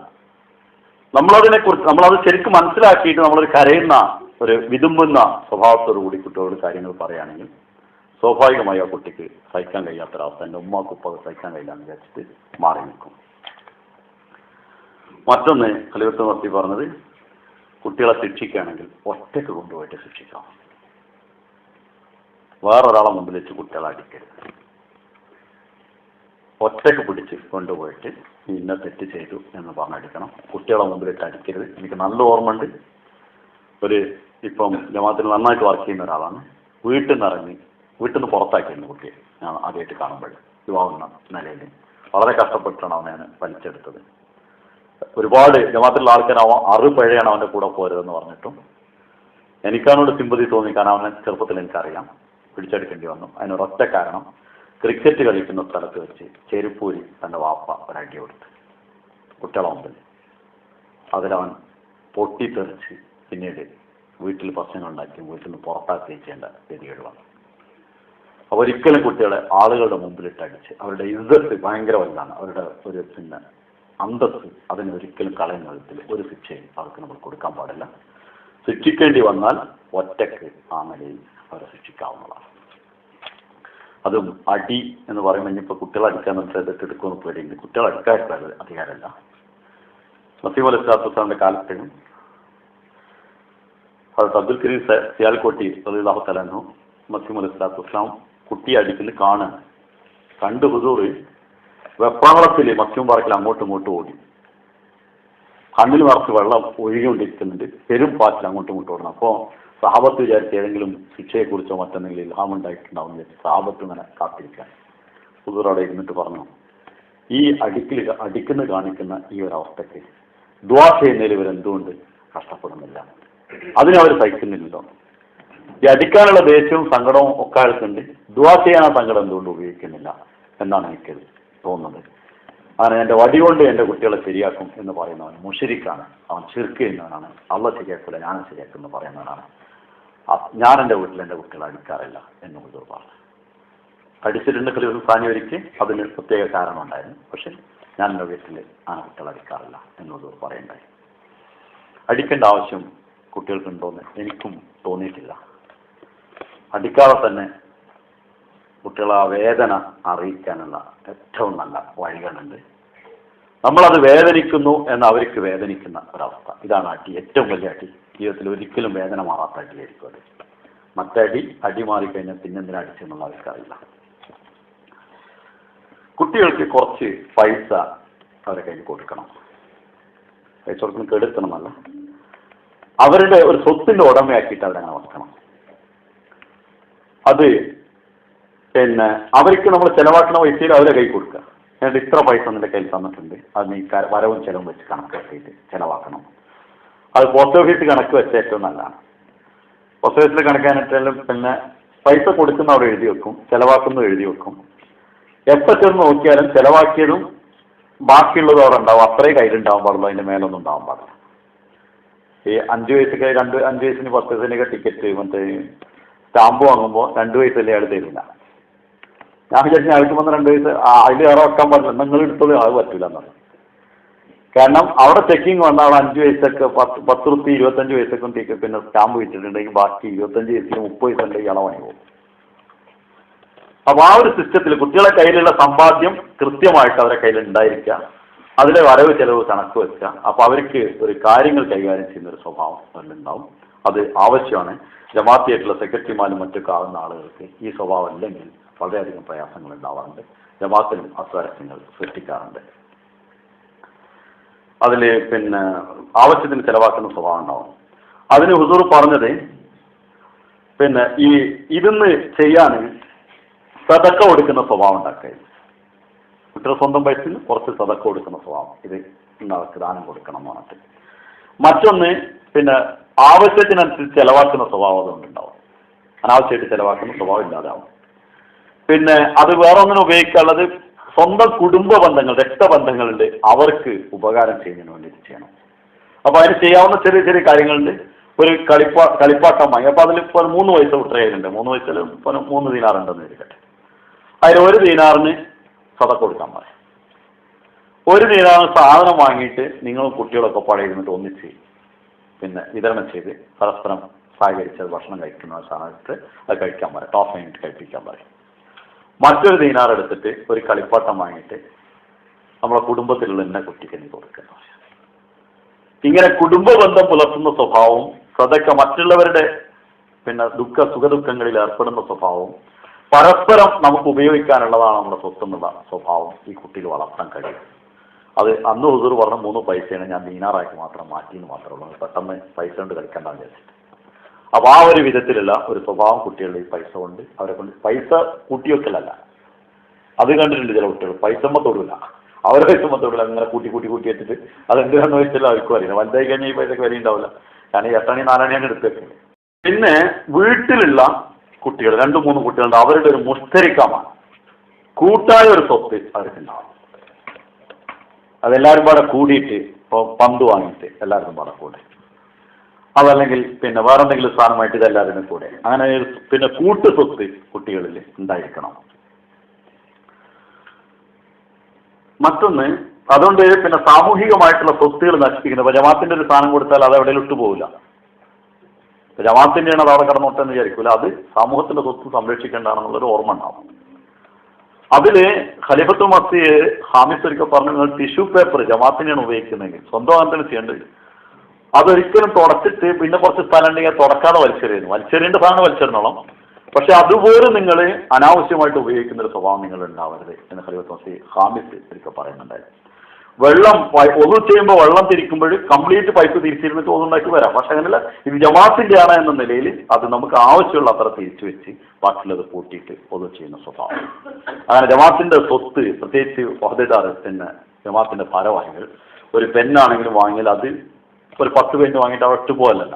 നമ്മളത് ശരിക്കും മനസ്സിലാക്കിയിട്ട് നമ്മളൊരു കരയുന്ന, ഒരു വിതുമ്പുന്ന സ്വഭാവത്തോടു കൂടി കുട്ടികളോട് കാര്യങ്ങൾ പറയുകയാണെങ്കിൽ സ്വാഭാവികമായി ആ കുട്ടിക്ക് സഹിക്കാൻ കഴിയാത്തൊരവസ്ഥ, എൻ്റെ ഉമ്മാക്ക് ഉപ്പക്ക് സഹിക്കാൻ കഴിയില്ലാന്ന് വിചാരിച്ചിട്ട് മാറി നിൽക്കും. മറ്റൊന്ന് ഖലീഫത്തുൽ മസീഹ് പറഞ്ഞത്, കുട്ടികളെ ശിക്ഷിക്കുകയാണെങ്കിൽ ഒറ്റയ്ക്ക് കൊണ്ടുപോയിട്ട് ശിക്ഷിക്കാം. വേറൊരാളെ മുമ്പിൽ വെച്ച് കുട്ടികളെ അടിക്കരുത്. ഒറ്റയ്ക്ക് പിടിച്ച് കൊണ്ടുപോയിട്ട് ഇന്ന തെറ്റ് ചെയ്തു എന്ന് പറഞ്ഞടിക്കണം. കുട്ടികളെ മുമ്പിലിട്ട് അടിക്കരുത്. എനിക്ക് നല്ല ഓർമ്മയുണ്ട്, ഇപ്പം ജമാഅത്തിൽ നന്നായിട്ട് വർക്ക് ചെയ്യുന്ന ഒരാളാണ്. വീട്ടിൽ നിന്ന് പുറത്താക്കിയിരുന്നു കുട്ടിയെ. ഞാൻ ആദ്യമായിട്ട് കാണുമ്പോൾ യുവാവുന്ന നിലയിൽ വളരെ കഷ്ടപ്പെട്ടാണ് അവനെ വലിച്ചെടുത്തത്. ഒരുപാട് ജമാഅത്തിലുള്ള ആൾക്കാരാവാം 6 പിഴയാണ് അവൻ്റെ കൂടെ പോരുതെന്ന് പറഞ്ഞിട്ടും എനിക്കവനോട് സിമ്പതി തോന്നി. കാരണം അവനെ ചെറുപ്പത്തിൽ എനിക്കറിയാം, പിടിച്ചെടുക്കേണ്ടി വന്നു. അതിനൊരൊറ്റ കാരണം, ക്രിക്കറ്റ് കളിക്കുന്ന സ്ഥലത്ത് വെച്ച് ചെരുപ്പൂരി തൻ്റെ വാപ്പ ഒരടി കൊടുത്ത് കുട്ടികളെ മുമ്പിൽ. അതിലവൻ പൊട്ടിത്തെറിച്ച് പിന്നീട് വീട്ടിൽ പ്രശ്നങ്ങളുണ്ടാക്കി വീട്ടിൽ നിന്ന് പുറത്താക്കുകയും ചെയ്യേണ്ട ഗതികേട് വന്നു. അപ്പോൾ ഒരിക്കലും കുട്ടികളെ ആളുകളുടെ മുമ്പിലിട്ട് അടിച്ച് അവരുടെ ഇസ്സത്ത് ഭയങ്കര വലുതാണ്, അവരുടെ ഒരു അന്തസ്സ് അതിന് ഒരിക്കലും കളയുന്ന വിധത്തിൽ ഒരു ശിക്ഷയും അവർക്ക് നമ്മൾ കൊടുക്കാൻ പാടില്ല. ശിക്ഷിക്കേണ്ടി വന്നാൽ ഒറ്റയ്ക്ക് ആ നിലയിൽ അവരെ ശിക്ഷിക്കാവുന്നതാണ്. അതും അടി എന്ന് പറയുമ്പോൾ ഇനിയിപ്പോൾ കുട്ടികളെ അടിക്കാൻ ചെയ്തിട്ട് എടുക്കുമെന്ന് പേടിയുണ്ട്. കുട്ടികളെ അടിക്കാനുള്ള അധികാരമല്ല. മസീഹ് അലൈഹി സ്വലാത്തു വസ്സലാമിന്റെ കാലത്തേക്കും അബ്ദുൽ കരീം സിയാൽക്കോട്ടി റളിയല്ലാഹു തആല അൻഹു മസീഹ് അലൈഹി സ്വലാത്തു വസ്സലാം കുട്ടിയെ അടിക്കുന്നത് കാണാൻ കണ്ട് ഹുസൂർ വെപ്രാളത്തിൽ മസ്ജിദ് മുബാറക്കിൽ അങ്ങോട്ടും ഇങ്ങോട്ടും ഓടി. കണ്ണിൽ നിറച്ച് വെള്ളം ഒഴുകിക്കൊണ്ടിരിക്കുന്നുണ്ട്, പെരും പാറ്റിൽ അങ്ങോട്ടും ഇങ്ങോട്ടും ഓടണം. അപ്പോൾ സഹാബത്ത് വിചാരിച്ച് ഏതെങ്കിലും ശിക്ഷയെക്കുറിച്ചോ മറ്റെന്തെങ്കിലും ഇൽഹാം ഉണ്ടായിട്ടുണ്ടാവും വിചാരിച്ച് സഹാബത്ത് ഇങ്ങനെ കാത്തിരിക്കാൻ ഹുസൂർ അവിടെ ഇരുന്നിട്ട് പറഞ്ഞു, ഈ അടിക്കുന്ന കാണിക്കുന്ന ഈ ഒരു അവസ്ഥയ്ക്ക് ദുആ ചെയ്യുന്നതിൽ ഇവരെന്തുകൊണ്ട് കഷ്ടപ്പെടുന്നില്ല, അതിനവർ സഹിക്കുന്നില്ലല്ലോ. ഈ അടിക്കാനുള്ള ദേഷ്യവും സങ്കടവും ഒക്കെ ആൾക്കുണ്ട്, ദുആ ചെയ്യാൻ ആ സങ്കടം എന്തുകൊണ്ട് ഉപയോഗിക്കുന്നില്ല എന്നാണ് എനിക്ക് തോന്നുന്നത്. അങ്ങനെ എൻ്റെ വടി കൊണ്ട് എൻ്റെ കുട്ടികളെ ശരിയാക്കും എന്ന് പറയുന്നവൻ മുശ്രിക്കാണ്, അവൻ ശിർക്ക് ചെയ്യുന്നവനാണ്. അള്ളാഹ് ശരിയാക്കില്ല, ഞാനും ശരിയാക്കും എന്ന് പറയുന്നവനാണ്. ഞാൻ എൻ്റെ വീട്ടിൽ എൻ്റെ കുട്ടികളെ അടിക്കാറില്ല എന്ന് ഹുസൂർ പറഞ്ഞു. അടിച്ചിട്ടുണ്ട് ഖലീഫത്തുൽ സാനി ഒരിക്കൽ, അതിന് പ്രത്യേക കാരണം ഉണ്ടായിരുന്നു. പക്ഷെ ഞാൻ എൻ്റെ വീട്ടിൽ ആ കുട്ടികളെ അടിക്കാറില്ല എന്ന് ഹുസൂർ പറയുണ്ടായി. അടിക്കേണ്ട ആവശ്യം കുട്ടികൾക്കുണ്ടോയെന്ന് എനിക്കും തോന്നിയിട്ടില്ല. അടിക്കാതെ തന്നെ കുട്ടികളെ ആ വേദന അറിയിക്കാനുള്ള ഏറ്റവും നല്ല വഴികളുണ്ട്. നമ്മളത് വേദനിക്കുന്നു എന്ന് അവർക്ക് വേദനിക്കുന്ന ഒരവസ്ഥ, ഇതാണ് അടി. ഏറ്റവും വലിയ അടി ജീവിതത്തിൽ ഒരിക്കലും വേദന മാറാത്ത അടിയായിരിക്കും അത്. അടി മാറിക്കഴിഞ്ഞാൽ പിന്നെന്തിനാ അടിച്ചെന്നുള്ള അവർക്കറിയില്ല. കുട്ടികൾക്ക് കുറച്ച് പൈസ അവരെ കയ്യിൽ കൊടുക്കണം. പൈസ കൊടുക്കുന്ന കെടുത്തണമെന്നല്ല, അവരുടെ ഒരു സ്വത്തിൻ്റെ ഉടമയാക്കിയിട്ട് അവരങ്ങനെ വെക്കണം. അത് അവർക്ക് നമ്മൾ ചിലവാക്കുന്ന പൈസയിൽ അവരെ കൈ കൊടുക്കുക. എന്നിട്ട് ഇത്ര പൈസ നിന്റെ കയ്യിൽ തന്നിട്ടുണ്ട്, അത് നീ വരവും ചിലവും വെച്ച് കണക്കാക്കിയിട്ട് ചിലവാക്കണം. അത് പോസ്റ്റ് ഓഫീസ് കണക്ക് വെച്ച ഏറ്റവും നല്ലതാണ്. പോസ്റ്റ് ഓഫീസിൽ കണക്കാനിട്ടാലും പൈസ കൊടുക്കുന്ന അവിടെ എഴുതി വെക്കും, ചിലവാക്കുന്നത് എഴുതി വെക്കും. എപ്പോൾ ചെന്ന് നോക്കിയാലും ചിലവാക്കിയതും ബാക്കിയുള്ളതും അവിടെ ഉണ്ടാവും. അത്രയും കയ്യിലുണ്ടാവാൻ പാടുള്ളൂ, അതിൻ്റെ മേലൊന്നും ഉണ്ടാവാൻ പാടില്ല. ഈ 5 വയസ്സൊക്കെ 5 വയസ്സിന് 10 വയസ്സിനൊക്കെ ടിക്കറ്റ് സ്റ്റാമ്പ് വാങ്ങുമ്പോൾ 2 വയസ്സല്ലേ അയാൾ തരില്ല. ഞാൻ വിചാരിച്ചു അയാൾക്ക് വന്ന് 2 വയസ്സ് അതിൽ ഏറെ വെക്കാൻ പാടില്ല, നിങ്ങൾ എടുത്തത് അത് പറ്റില്ല എന്നാണ്. കാരണം അവിടെ ചെക്കിങ് വന്നാൽ അവിടെ 5 വയസ്സൊക്കെ 10 റുപ്പി 25 വയസ്സൊക്കെ സ്റ്റാമ്പ് വെച്ചിട്ടുണ്ടെങ്കിൽ ബാക്കി 25 വയസ്സിന് 30 വയസ്സുണ്ടെങ്കിൽ ഇയാളെ വാങ്ങി പോകും. അപ്പോൾ ആ ഒരു സിസ്റ്റത്തിൽ കുട്ടികളെ കയ്യിലുള്ള സമ്പാദ്യം കൃത്യമായിട്ട് അവരുടെ കയ്യിൽ ഉണ്ടായിരിക്കുക, അതിലെ വരവ് ചെലവ് കണക്ക് വെക്കുക. അപ്പോൾ അവർക്ക് ഒരു കാര്യങ്ങൾ കൈകാര്യം ചെയ്യുന്ന ഒരു സ്വഭാവം അതിലുണ്ടാവും. അത് ആവശ്യമാണ്. ജമാഅത്തിയായിട്ടുള്ള സെക്രട്ടറിമാരും മറ്റൊക്കെ ആവുന്ന ആളുകൾക്ക് ഈ സ്വഭാവം ഇല്ലെങ്കിൽ വളരെയധികം പ്രയാസങ്ങൾ ഉണ്ടാവാറുണ്ട്. ജമാഅത്തിലും അസ്വാരസ്യങ്ങൾ സൃഷ്ടിക്കാറുണ്ട്. അതിൽ ആവശ്യത്തിന് ചിലവാക്കുന്ന സ്വഭാവം ഉണ്ടാവും. അതിന് ഹുസൂർ പറഞ്ഞത് ഇതിന്ന് ചെയ്യാൻ സദക്ക കൊടുക്കുന്ന സ്വഭാവം ഉണ്ടാക്കുക. കുട്ടികൾ സ്വന്തം പൈസയിൽ കുറച്ച് സദക്ക കൊടുക്കുന്ന സ്വഭാവം, ഇത് അവർക്ക് ദാനം കൊടുക്കണം എന്ന് പറഞ്ഞിട്ട്. മറ്റൊന്ന് ആവശ്യത്തിനനുസരിച്ച് ചെലവാക്കുന്ന സ്വഭാവം അതുകൊണ്ടുണ്ടാവും. അനാവശ്യമായിട്ട് ചിലവാക്കുന്ന സ്വഭാവം ഇല്ലാതാവും. പിന്നെ അത് വേറെ ഒന്നിനും ഉപയോഗിക്കാനുള്ളത് സ്വന്തം കുടുംബ ബന്ധങ്ങൾ, രക്തബന്ധങ്ങളുണ്ട്, അവർക്ക് ഉപകാരം ചെയ്യുന്നതിന് വേണ്ടിയിട്ട് ചെയ്യണം. അപ്പൊ അതിന് ചെയ്യാവുന്ന ചെറിയ ചെറിയ കാര്യങ്ങളുണ്ട്. ഒരു കളിപ്പാട്ടം വാങ്ങി, അപ്പൊ അതിൽ ഇപ്പോൾ 3 പൈസ വിട്ടുകയിലുണ്ട്, 3 പൈസയിൽ 3 ദീനാറുണ്ടെന്ന് ഇരിക്കട്ടെ. അതിൽ 1 ദീനാറിന് സദഖ കൊടുക്കാൻ പറയും. 1 ദീനാറിന് സാധനം വാങ്ങിയിട്ട് നിങ്ങളും കുട്ടികളൊക്കെ പഴയിരുന്നിട്ട് ഒന്നിച്ച് പിന്നെ വിതരണം ചെയ്ത് പരസ്പരം സഹകരിച്ച് ഭക്ഷണം കഴിക്കുന്ന സാധനത്ത് അത് കഴിക്കാൻ പറയും, ടോസ് വാങ്ങിയിട്ട് കഴിപ്പിക്കാൻ പറയും. മറ്റൊരു ദീനാർ എടുത്തിട്ട് ഒരു കളിപ്പാട്ടം വാങ്ങിയിട്ട് നമ്മളെ കുടുംബത്തിലുള്ള എന്നെ കുട്ടിക്ക് നീ കൊടുക്കുന്നു. ഇങ്ങനെ കുടുംബ ബന്ധം പുലർത്തുന്ന സ്വഭാവവും സദഖ മറ്റുള്ളവരുടെ പിന്നെ സുഖദുഃഖങ്ങളിൽ ഏർപ്പെടുന്ന സ്വഭാവവും പരസ്പരം നമുക്ക് ഉപയോഗിക്കാനുള്ളതാണ് നമ്മുടെ സ്വത്തെന്നുള്ള സ്വഭാവം ഈ കുട്ടിയിൽ വളർത്താൻ കഴിയും. അത് അന്ന് ഹുസൂർ പറഞ്ഞ 3 പൈസയാണ് ഞാൻ ദീനാറാക്കി മാത്രം മാറ്റിയെന്ന് മാത്രമേ ഉള്ളൂ, പെട്ടെന്ന് പൈസ കൊണ്ട് കളിക്കേണ്ടെന്ന് വിചാരിച്ചിട്ട്. അപ്പോൾ ആ ഒരു വിധത്തിലുള്ള ഒരു സ്വഭാവം കുട്ടികളുടെ ഈ പൈസ കൊണ്ട് അവരെ കൊണ്ട് പൈസ കൂട്ടിവെക്കലല്ല. അത് കണ്ടിട്ടുണ്ട് ചില കുട്ടികൾ പൈസമ്മ തൊടില്ല, അവരെ പൈസമ്മ തൊടില്ല, അങ്ങനെ കൂട്ടി വെച്ചിട്ട് അതെന്തിനാന്ന് വെച്ചാൽ അവർക്കും അറിയില്ല. വലുതായി കഴിഞ്ഞാൽ ഈ പൈസക്ക് വില ഉണ്ടാവില്ല. കാരണം 8 4 ആണ് എടുത്ത് വെക്കുന്നത്. പിന്നെ വീട്ടിലുള്ള കുട്ടികൾ 2 3 കുട്ടികളുണ്ട്, അവരുടെ ഒരു മുസ്തരിക്കമാണ്, കൂട്ടായ ഒരു സ്വത്ത് അവർക്കുണ്ടാവും. അതെല്ലാവരും പാടെ കൂടിയിട്ട് ഇപ്പോൾ പന്ത് വാങ്ങിയിട്ട് എല്ലാവർക്കും പാടെ കൂടെ, അതല്ലെങ്കിൽ പിന്നെ വേറെ എന്തെങ്കിലും സാധനമായിട്ട് ഇതെല്ലാവരും കൂടെ, അങ്ങനെ പിന്നെ കൂട്ട് സ്വത്ത് കുട്ടികളിൽ ഉണ്ടായിരിക്കണം. മറ്റൊന്ന് അതുകൊണ്ട് പിന്നെ സാമൂഹികമായിട്ടുള്ള സ്വത്തുകൾ നശിപ്പിക്കുന്നത്. ഇപ്പൊ ജമാഅത്തിന്റെ ഒരു സാധനം കൊടുത്താൽ അത് എവിടെയും ഇട്ടുപോകില്ല. ജമാഅത്തിന്റെയാണ് അത് അവിടെ കിടന്നോട്ടെ എന്ന് വിചാരിക്കൂല. അത് സമൂഹത്തിന്റെ സ്വത്ത് സംരക്ഷിക്കേണ്ടതാണെന്നുള്ളൊരു ഓർമ്മ ഉണ്ടാവും. അതില് ഖലീഫത്തുൽ മസീഹ് ഹാമിസ് ഒരിക്കൽ പറഞ്ഞു, നിങ്ങൾ ടിഷ്യൂ പേപ്പർ ജമാഅത്തിനെയാണ് ഉപയോഗിക്കുന്നതെങ്കിൽ സ്വന്തം അങ്ങനെ ചെയ്യേണ്ടത്. അതൊരിക്കലും തുടച്ചിട്ട് പിന്നെ കുറച്ച് സ്ഥലം ഉണ്ടെങ്കിൽ തുടക്കാതെ വലിച്ചെറിയേണ്ട സാധനം വലിച്ചെറിഞ്ഞോളാം. പക്ഷെ അതുപോലെ നിങ്ങൾ അനാവശ്യമായിട്ട് ഉപയോഗിക്കുന്ന ഒരു സ്വഭാവം നിങ്ങൾ ഉണ്ടാവരുത് എന്ന് ഖലീഫത്തുൽ മസീഹ് ഹാമിസ് ഒരിക്കൽ പറയുന്നുണ്ടായിരുന്നു. വെള്ളം ഒതു ചെയ്യുമ്പോൾ വെള്ളം തിരിക്കുമ്പോൾ കംപ്ലീറ്റ് പൈപ്പ് തിരിച്ചിരുന്നിട്ട് ഒന്നുണ്ടാക്കി വരാം. പക്ഷെ അങ്ങനെയല്ല, ഇത് ജമാഅത്തിന്റെ ആണ് എന്ന നിലയിൽ അത് നമുക്ക് ആവശ്യമുള്ള അത്ര തിരിച്ചു വെച്ച് ബാക്കിയുള്ളത് പൂട്ടിയിട്ട് ഒതു ചെയ്യുന്ന സ്വഭാവം. അങ്ങനെ ജമാഅത്തിന്റെ സ്വത്ത്, പ്രത്യേകിച്ച് വഹദദാർ പിന്നെ ജമാഅത്തിന്റെ ഭാരവാഹികൾ ഒരു പെന്നാണെങ്കിലും വാങ്ങിയാൽ അത് ഒരു 10 പെന്ന് വാങ്ങിയിട്ട് അവിടെ ഇട്ട് പോകലല്ല,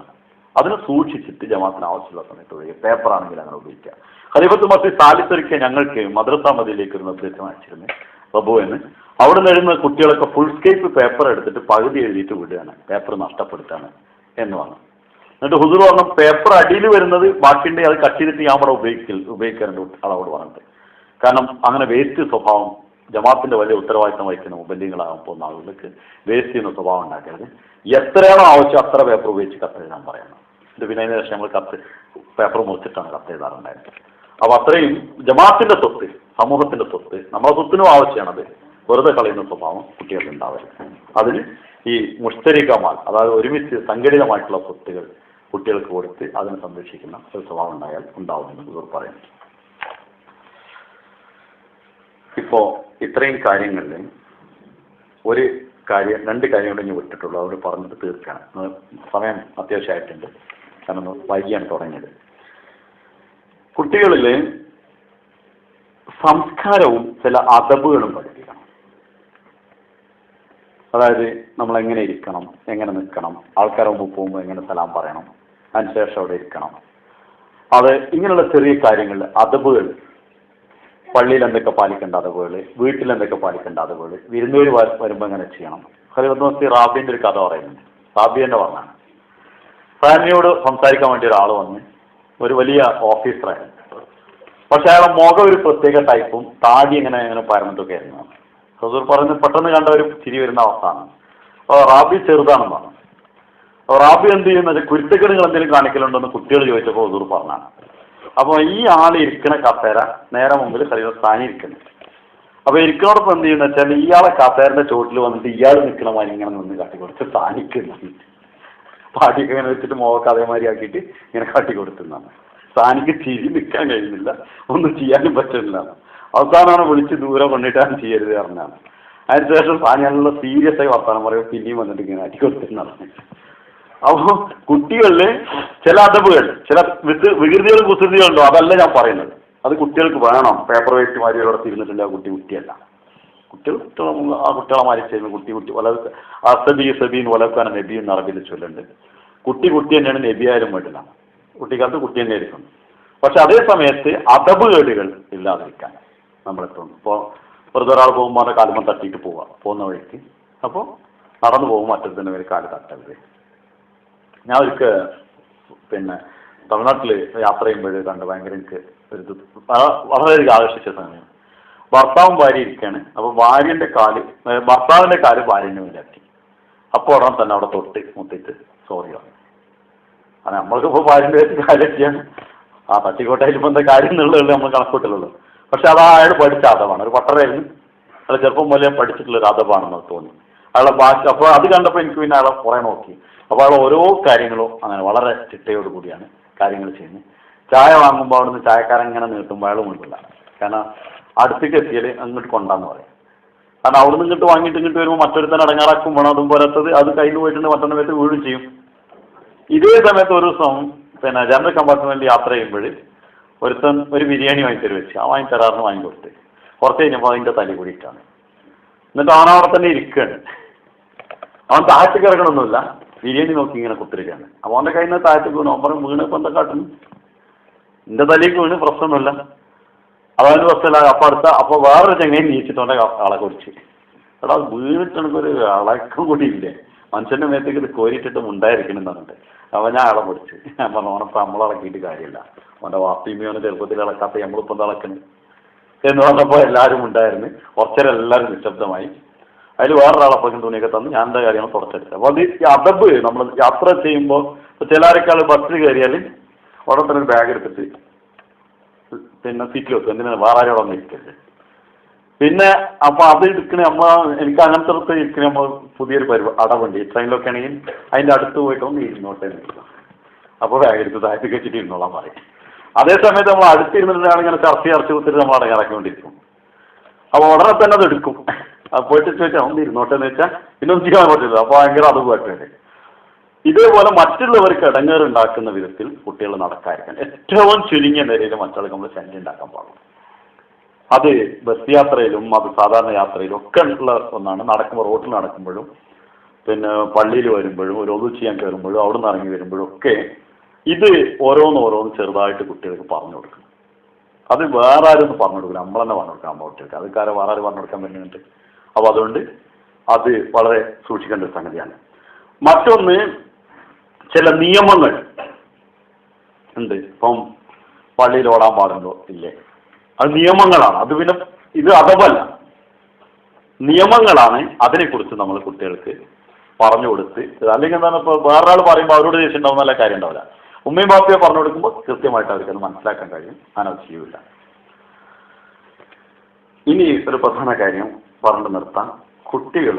അതിനെ സൂക്ഷിച്ചിട്ട് ജമാഅത്തിന് ആവശ്യമുള്ള സമയത്ത് ഉപയോഗിക്കുക. പേപ്പറാണെങ്കിൽ അങ്ങനെ ഉപയോഗിക്കുക. ഖലീഫത്തുൽ മസീഹ് സാലിസൊരിക്കൽ ഞങ്ങൾക്ക് മദ്രസ മദിയിലേക്ക് ഒരു നിർദ്ദേശം അയച്ചിരുന്നു റബു എന്ന്. അവിടെ നിന്ന് എഴുതുന്ന കുട്ടികളൊക്കെ ഫുൾ സ്കേപ്പ് പേപ്പർ എടുത്തിട്ട് പകുതി എഴുതിയിട്ട് വിടുകയാണ്, പേപ്പർ നഷ്ടപ്പെടുത്താണ് എന്ന് പറഞ്ഞു. എന്നിട്ട് ഹുസൂർ പറഞ്ഞു, പേപ്പർ അടിയിൽ വരുന്നത് ബാക്കിയുണ്ടെങ്കിൽ അത് കട്ട് ചെയ്തിട്ട് ഞാൻ അവിടെ ഉപയോഗിക്കാറുണ്ട് ആളോട് പറഞ്ഞിട്ട്. കാരണം അങ്ങനെ വേസ്റ്റ് സ്വഭാവം ജമാഅത്തിന്റെ വലിയ ഉത്തരവാദിത്തം വഹിക്കുന്ന മുബല്ലിങ്ങളാകാൻ പോകുന്ന ആളുകൾക്ക് വേസ്റ്റ് ചെയ്യുന്ന സ്വഭാവം ഉണ്ടാക്കരുത്. എത്രയാണോ ആവശ്യം അത്ര പേപ്പർ ഉപയോഗിച്ച് കത്ത് എഴുതാൻ പറയണം. ഇത് പിന്നെ അതിന് ശേഷം നമ്മൾ പേപ്പർ മുറിച്ചിട്ടാണ് കത്ത് എഴുതാറുണ്ടായത്. അപ്പൊ അത്രയും ജമാഅത്തിന്റെ സ്വത്ത്, സമൂഹത്തിന്റെ സ്വത്ത്, നമ്മളെ സ്വത്തിനും ആവശ്യമാണത്. വെറുതെ കളയുന്ന സ്വഭാവം കുട്ടികൾക്ക് ഉണ്ടാവരുത്. അതിന് ഈ മുഷ്തരികമാൽ, അതായത് ഒരുമിച്ച് സംഘടിതമായിട്ടുള്ള സ്വത്തുകൾ കുട്ടികൾക്ക് കൊടുത്ത് അതിനെ സംരക്ഷിക്കുന്ന ഒരു സ്വഭാവം ഉണ്ടായാൽ ഉണ്ടാവുമെന്ന് ഇവർ പറയുന്നു. ഇപ്പോ ഇത്രയും കാര്യങ്ങളിൽ ഒരു കാര്യം 2 കാര്യം കൂടെ ഞാൻ വിട്ടിട്ടുള്ളൂ, അവർ പറഞ്ഞിട്ട് തീർക്കാണ്. സമയം അത്യാവശ്യമായിട്ടുണ്ട്, കാരണം വൈകിയാണ് തുടങ്ങിയത്. കുട്ടികളിൽ സംസ്കാരവും ചില അദബുകളും പഠിപ്പിക്കണം. അതായത് നമ്മൾ എങ്ങനെ ഇരിക്കണം, എങ്ങനെ നിൽക്കണം, ആൾക്കാരെ മുമ്പ് പോകുമ്പോൾ എങ്ങനെ സലാം പറയണം, അതിനുശേഷം അവിടെ ഇരിക്കണം. അത് ഇങ്ങനെയുള്ള ചെറിയ കാര്യങ്ങൾ, അദബുകൾ, പള്ളിയിൽ എന്തൊക്കെ പാലിക്കേണ്ട അദബുകൾ, വീട്ടിൽ എന്തൊക്കെ പാലിക്കേണ്ട അദബുകൾ, വിരുന്നൂർ വരുമ്പോൾ എങ്ങനെ ചെയ്യണം. ഖലീഫത്തുൽ മസീഹ് റാബിന്റെ ഒരു കഥ പറയുന്നുണ്ട്. റാബി തന്നെ പറഞ്ഞാണ്, ഫാമിലിയോട് സംസാരിക്കാൻ വേണ്ടി ഒരാൾ വന്ന്, ഒരു വലിയ ഓഫീസറായിരുന്നു. പക്ഷെ അയാളെ മുഖം ഒരു പ്രത്യേക ടൈപ്പും താടി ഇങ്ങനെ പരന്നിട്ടൊക്കെ ആയിരുന്നു. ഹുസൂർ പറയുന്നത് പെട്ടെന്ന് കണ്ട ഒരു ചിരി വരുന്ന അവസ്ഥയാണ്. അപ്പോൾ റാബി ചെറുതാണെന്ന് പറഞ്ഞു. അപ്പോൾ റാബി എന്ത് ചെയ്യുന്നത്, കുരുത്തക്കേടുകൾ എന്തെങ്കിലും കാണിക്കലുണ്ടെന്ന് കുട്ടികൾ ചോദിച്ചപ്പോൾ ഹുസൂർ പറഞ്ഞാണ്. അപ്പോൾ ഈ ആൾ ഇരിക്കുന്ന കസേര നേരെ മുമ്പിൽ ഖലീഫ സ്ഥാനി ഇരിക്കുന്നു. അപ്പോൾ ഇരിക്കുന്നതോടൊപ്പം എന്ത് ചെയ്യുന്ന വെച്ചാൽ ഇയാളെ കസേരന്റെ ചോട്ടിൽ വന്നിട്ട് ഇയാൾ നിൽക്കണ മാതിരി ഇങ്ങനെ നിന്ന് കാട്ടിക്കൊടുത്ത് സ്ഥാനിക്കുന്നു. പാടിയൊക്കെ ഇങ്ങനെ വെച്ചിട്ട് മുഖമൊക്കെ അതേമാതിരി ആക്കിയിട്ട് ഇങ്ങനെ കാട്ടിക്കൊടുത്തുന്നതാണ്. സ്ഥാനിക്ക് ചിരി നിൽക്കാൻ കഴിയുന്നില്ല, ഒന്നും ചെയ്യാനും പറ്റുന്നില്ല. അവസാനമാണ് വിളിച്ച് ദൂരെ കൊണ്ടിട്ടാണ് ചെയ്യരുത് പറഞ്ഞാണ്. അതിനുശേഷം സ്ഥാനിയാണുള്ള സീരിയസ് ആയി വർത്താനം പറയുമ്പോൾ പിന്നെയും വന്നിട്ട് ഇങ്ങനെ കാട്ടിക്കൊടുത്തുന്നതാണ്. അപ്പോൾ കുട്ടികളിൽ ചില അദബുകൾ, ചില വികൃതികളും കുസൃതികളുണ്ടോ, അതല്ല ഞാൻ പറയുന്നത്. അത് കുട്ടികൾക്ക് വേണം. പേപ്പർ വെയിറ്റ് മാതിരി അവിടെ തിരുന്നിട്ടുണ്ട്, ആ കുട്ടിയല്ല. ആ കുട്ടികളെ മാറി ചെയ്യുന്ന കുട്ടി സബീൻ വലക്കാന നബി എന്ന് അറബിയിൽ ചൊല്ലുണ്ട്. കുട്ടി തന്നെയാണ്, നബിയായാലും വേണ്ടില്ല. കുട്ടിക്കാലത്ത് കുട്ടി തന്നെ ആയിരിക്കും. പക്ഷെ അതേ സമയത്ത് അതപുകേടുകൾ ഇല്ലാതിരിക്കാൻ നമ്മളെത്തുന്നു. ഇപ്പോൾ വെറുതെ ഒരാൾ പോകുമ്പോൾ അവരുടെ കാലുമ്പോൾ തട്ടിയിട്ട് പോവുക പോകുന്ന വഴിക്ക്, അപ്പോൾ നടന്നു പോകുമ്പോൾ മറ്റൊരുത്തിൻ്റെ മേൽ കാല് തട്ടരുത്. ഞാൻ ഒരിക്കൽ തമിഴ്നാട്ടിൽ യാത്ര ചെയ്യുമ്പോൾ കണ്ട് ഭയങ്കര എനിക്ക് ഒരു വളരെയധികം ആകർഷിച്ച സമയം. ഭർത്താവും ഭാര്യ ഇരിക്കുകയാണ്. അപ്പോൾ ഭർത്താവിൻ്റെ കാല് ഭാര്യൻ്റെ മേലാക്കി. അപ്പോൾ ഉടനെ തന്നെ അവിടെ തൊട്ട് മുത്തിട്ട് സോറി പറഞ്ഞു. അത് നമ്മൾക്കിപ്പോൾ ഭാര്യൻ്റെ പേര് കാലൊക്കെയാണ് തട്ടിക്കോട്ടായാലും എന്താ കാര്യം എന്നുള്ളത് നമ്മൾ കണക്കൂട്ടിലുള്ളൂ. പക്ഷെ അത് അയാൾ പഠിച്ച അതവാണ്, ഒരു പട്ടറായിരുന്നു. അയാൾ ചെറുപ്പം പോലെ പഠിച്ചിട്ടുള്ളൊരു അതവാണെന്ന് തോന്നി അയാളെ ഭാഷ. അപ്പോൾ അത് കണ്ടപ്പോൾ എനിക്ക് പിന്നെ അയാളെ കുറേ നോക്കി. അപ്പോൾ അയാൾ ഓരോ കാര്യങ്ങളും അങ്ങനെ വളരെ ചിട്ടയോട് കൂടിയാണ് കാര്യങ്ങൾ ചെയ്യുന്നത്. ചായ വാങ്ങുമ്പോൾ അവിടുന്ന് ചായക്കാരൻ ഇങ്ങനെ നീട്ടുമ്പോൾ അയാൾ മുണ്ടില്ല. കാരണം അടുത്തേക്ക് എത്തിയാൽ അങ്ങോട്ട് കൊണ്ടാന്ന് പറയും. കാരണം അവിടുന്ന് ഇങ്ങോട്ട് വാങ്ങിയിട്ട് ഇങ്ങോട്ട് വരുമ്പോൾ മറ്റൊരുത്തന്നെ അടങ്ങാറാക്കുമ്പോൾ അതും പോലത്തത് അത് കയ്യിൽ പോയിട്ടുണ്ട് മറ്റൊന്ന് പേര് വീഴും ചെയ്യും. ഇതേ സമയത്ത് ഒരു ദിവസം ജനറൽ കമ്പാർട്ട്മെൻറ്റിൽ യാത്ര ചെയ്യുമ്പോൾ ഒരുത്തൻ ഒരു ബിരിയാണി വാങ്ങിത്തരും വെച്ച് ആ വാങ്ങിത്തരാറിന് വാങ്ങിക്കൊടുത്ത് കുറച്ച് കഴിഞ്ഞപ്പോൾ അതിൻ്റെ തലി കൂടിയിട്ടാണ്. എന്നിട്ട് അവൻ അവിടെ തന്നെ ഇരിക്കുകയാണ്. അവൻ താഴത്തേക്ക് ഇറങ്ങണമൊന്നുമില്ല, ബിരിയാണി നോക്കി ഇങ്ങനെ കുത്തിരിക്കുകയാണ്. അപ്പോൾ അവൻ്റെ കയ്യിൽ നിന്ന് താഴത്തേക്ക് വീണു. അവൻ വീണ് ഇപ്പം എന്താ കാട്ടുന്നു, എൻ്റെ തലേക്ക് വീണ് പ്രശ്നമൊന്നുമില്ല, അതവൻ്റെ പ്രശ്നമില്ല. അപ്പോൾ വേറൊരു ചെങ്ങയും നീച്ചിട്ടോൻ്റെ ആളെ കുറിച്ച് എടാ വീണിട്ട് എനിക്കൊരു അളക്കം കൂടിയില്ലേ, മനുഷ്യൻ്റെ മേത്തേക്ക് ഇത് കോരിയിട്ടിട്ട് ഉണ്ടായിരിക്കണം എന്ന് പറഞ്ഞിട്ട്. അപ്പോൾ ഞാൻ ആളെ പിടിച്ച് ഞാൻ പറഞ്ഞു ഓനപ്പം നമ്മളിളക്കിയിട്ട് കാര്യമില്ല, അവൻ്റെ വാപ്പിമയോനെ ചെറുപ്പത്തിൽ ഇളക്കാത്ത നമ്മളിപ്പോൾ എന്താ ഇളക്കുന്നത് എന്ന് പറഞ്ഞപ്പോൾ എല്ലാവരും ഉണ്ടായിരുന്നു. കുറച്ചേരം എല്ലാവരും നിശബ്ദമായി. അതിൽ വേറൊരാളപ്പം തുണിയൊക്കെ തന്ന് ഞാൻ എന്താ കാര്യമാണ് തുടച്ചെടുത്തത്. അപ്പോൾ അത് അതബ് നമ്മൾ യാത്ര ചെയ്യുമ്പോൾ ചിലരൊക്കെ ബസ്സിൽ കയറിയാൽ ഉടനെ തന്നെ ഒരു ബാഗ് എടുത്തിട്ട് സീറ്റിൽ വെക്കും. എന്തിനാണ് വേറെ ആരും അവിടെ ഇരിക്കരുത്. പിന്നെ അപ്പോൾ അത് എടുക്കണേ എനിക്ക് അങ്ങനത്തെ അടുത്ത് ഇരിക്കണേ നമ്മൾ പുതിയൊരു അടവുണ്ട്. ഈ ട്രെയിനിലൊക്കെ ആണെങ്കിൽ അതിൻ്റെ അടുത്ത് പോയിട്ട് ഒന്ന് ഇരുന്നോട്ടേ നിൽക്കണം. അപ്പോൾ ബാഗ് എടുത്ത് താഴത്തേക്ക് വെച്ചിട്ട് ഇരുന്നോളാൻ പറയും. അതേ സമയത്ത് നമ്മൾ അടുത്തിരുന്നിട്ടാണ് ഇങ്ങനെ ചർച്ച കുത്തിട്ട് നമ്മൾ അടങ്ങിറക്കൊണ്ടിരിക്കും. അപ്പോൾ ഉടനെ തന്നെ അത് എടുക്കും. അത് പോയിട്ട് ചോദിച്ചാൽ ഒന്ന് ഇരുന്നോട്ടെ എന്ന് വെച്ചാൽ പിന്നെ ഒന്നും ചെയ്യാൻ പറ്റില്ല. അപ്പോൾ ഭയങ്കര അത് പോയിട്ടുണ്ട്. ഇതേപോലെ മറ്റുള്ളവർക്ക് ഇടങ്ങേറുണ്ടാക്കുന്ന വിധത്തിൽ കുട്ടികൾ നടക്കാതിരിക്കാൻ ഏറ്റവും ചുരുങ്ങിയ നിലയിൽ മറ്റുള്ളവർക്ക് നമ്മൾ ശല്യം ഉണ്ടാക്കാൻ പാടും. അത് ബസ് യാത്രയിലും അത് സാധാരണ യാത്രയിലും ഒക്കെ ഉള്ള ഒന്നാണ്. നടക്കുമ്പോൾ റോഡിൽ നടക്കുമ്പോഴും പള്ളിയിൽ വരുമ്പോഴും ഒരു ഒതു ചെയ്യാൻ കയറുമ്പോഴും അവിടെ നിന്ന് ഇറങ്ങി വരുമ്പോഴും ഒക്കെ ഇത് ഓരോന്ന് ചെറുതായിട്ട് കുട്ടികൾക്ക് പറഞ്ഞു കൊടുക്കണം. അത് വേറെ ആരും ഒന്നും പറഞ്ഞു കൊടുക്കില്ല, നമ്മൾ തന്നെ പറഞ്ഞു കൊടുക്കാം കുട്ടികൾക്ക്. അത് കാര്യം വേറെ ആരും പറഞ്ഞു കൊടുക്കാൻ വേണ്ടിയിട്ട്. അപ്പോൾ അതുകൊണ്ട് അത് വളരെ സൂക്ഷിക്കേണ്ട ഒരു സംഗതിയാണ്. മറ്റൊന്ന് ചില നിയമങ്ങൾ ഉണ്ട്. ഇപ്പം പള്ളിയിൽ ഓടാൻ പാടുണ്ടോ ഇല്ലേ, അത് നിയമങ്ങളാണ്. അത് പിന്നെ ഇത് അതവല്ല, നിയമങ്ങളാണ്. അതിനെക്കുറിച്ച് നമ്മൾ കുട്ടികൾക്ക് പറഞ്ഞു കൊടുത്ത്, അല്ലെങ്കിൽ എന്താണ് ഇപ്പോൾ വേറൊരാൾ പറയുമ്പോൾ അവരോട് ദേഷ്യം ഉണ്ടാവും, നല്ല കാര്യം ഉണ്ടാവില്ല. ഉമ്മയും ബാപ്പയെ പറഞ്ഞു കൊടുക്കുമ്പോൾ കൃത്യമായിട്ട് അവർക്ക് അത് മനസ്സിലാക്കാൻ കഴിയും. ഞാനത് ചെയ്യൂല. ഇനി ഒരു പ്രധാന കാര്യം പറഞ്ഞു നിർത്താൻ, കുട്ടികൾ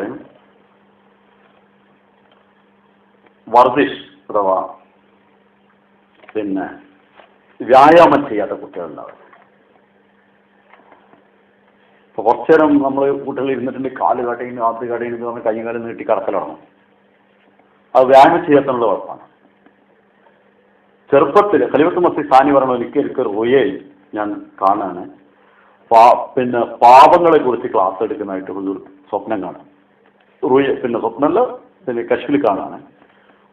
വർദ്ധിഷ് അഥവാ വ്യായാമം ചെയ്യാത്ത കുട്ടികളുണ്ടാവും. ഇപ്പോൾ കുറച്ചു നേരം നമ്മൾ കുട്ടികൾ ഇരുന്നിട്ടുണ്ടെങ്കിൽ കാല് കടയിന് ആദ്യ കടയിന് എന്ന് പറഞ്ഞാൽ കൈയും കാലം നീട്ടി കടക്കലാണ്. അത് വ്യായാമം ചെയ്യാത്തുള്ള കുഴപ്പമാണ്. ചെറുപ്പത്തിൽ ഖലീഫത്ത് മസീഹ് സാനി പറഞ്ഞ ഒരിക്കൽ റുയയിൽ ഞാൻ കാണാണ്. പാപങ്ങളെ കുറിച്ച് ക്ലാസ് എടുക്കുന്നതായിട്ട് ഒരു സ്വപ്നം കാണാം. സ്വപ്നമല്ല കശ്മിൽ കാണാണ്.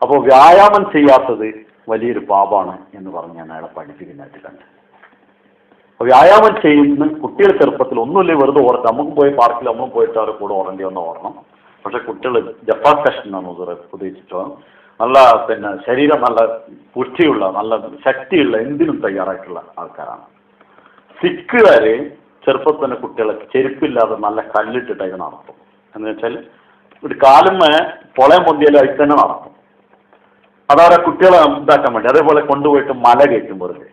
അപ്പോൾ വ്യായാമം ചെയ്യാത്തത് വലിയൊരു പാപമാണ് എന്ന് പറഞ്ഞ് ഞാൻ അയാളെ പഠിപ്പിക്കുന്നതായിട്ട് കണ്ടു. അപ്പോൾ വ്യായാമം ചെയ്യുന്ന കുട്ടികൾ ചെറുപ്പത്തിൽ ഒന്നുമില്ലേ വെറുതെ ഓടട്ടെ, നമുക്ക് പോയി പാർക്കിൽ നമ്മളും പോയിട്ട് അവരെ കൂടെ ഓടേണ്ടി വന്ന് ഓടണം. പക്ഷെ കുട്ടികൾ ജപ്പാക്കഷൻ എന്നാണ് ഉപദേശിച്ചോ, നല്ല ശരീരം നല്ല പുഷ്ടിയുള്ള നല്ല ശക്തിയുള്ള എന്തിനും തയ്യാറായിട്ടുള്ള ആൾക്കാരാണ്. സിഖുകാർ ചെറുപ്പത്തിൽ തന്നെ കുട്ടികളെ ചെരുപ്പില്ലാതെ നല്ല കല്ലിട്ടിട്ടൊക്കെ നടത്തും. എന്ന് വെച്ചാൽ ഒരു കാലുമ്മ പൊളയം പൊന്തിയാലും അതിൽ തന്നെ നടത്തും. അതവരെ കുട്ടികളെ ഇതാക്കാൻ വേണ്ടി. അതേപോലെ കൊണ്ടുപോയിട്ട് മല കയറ്റും. വെറുതെ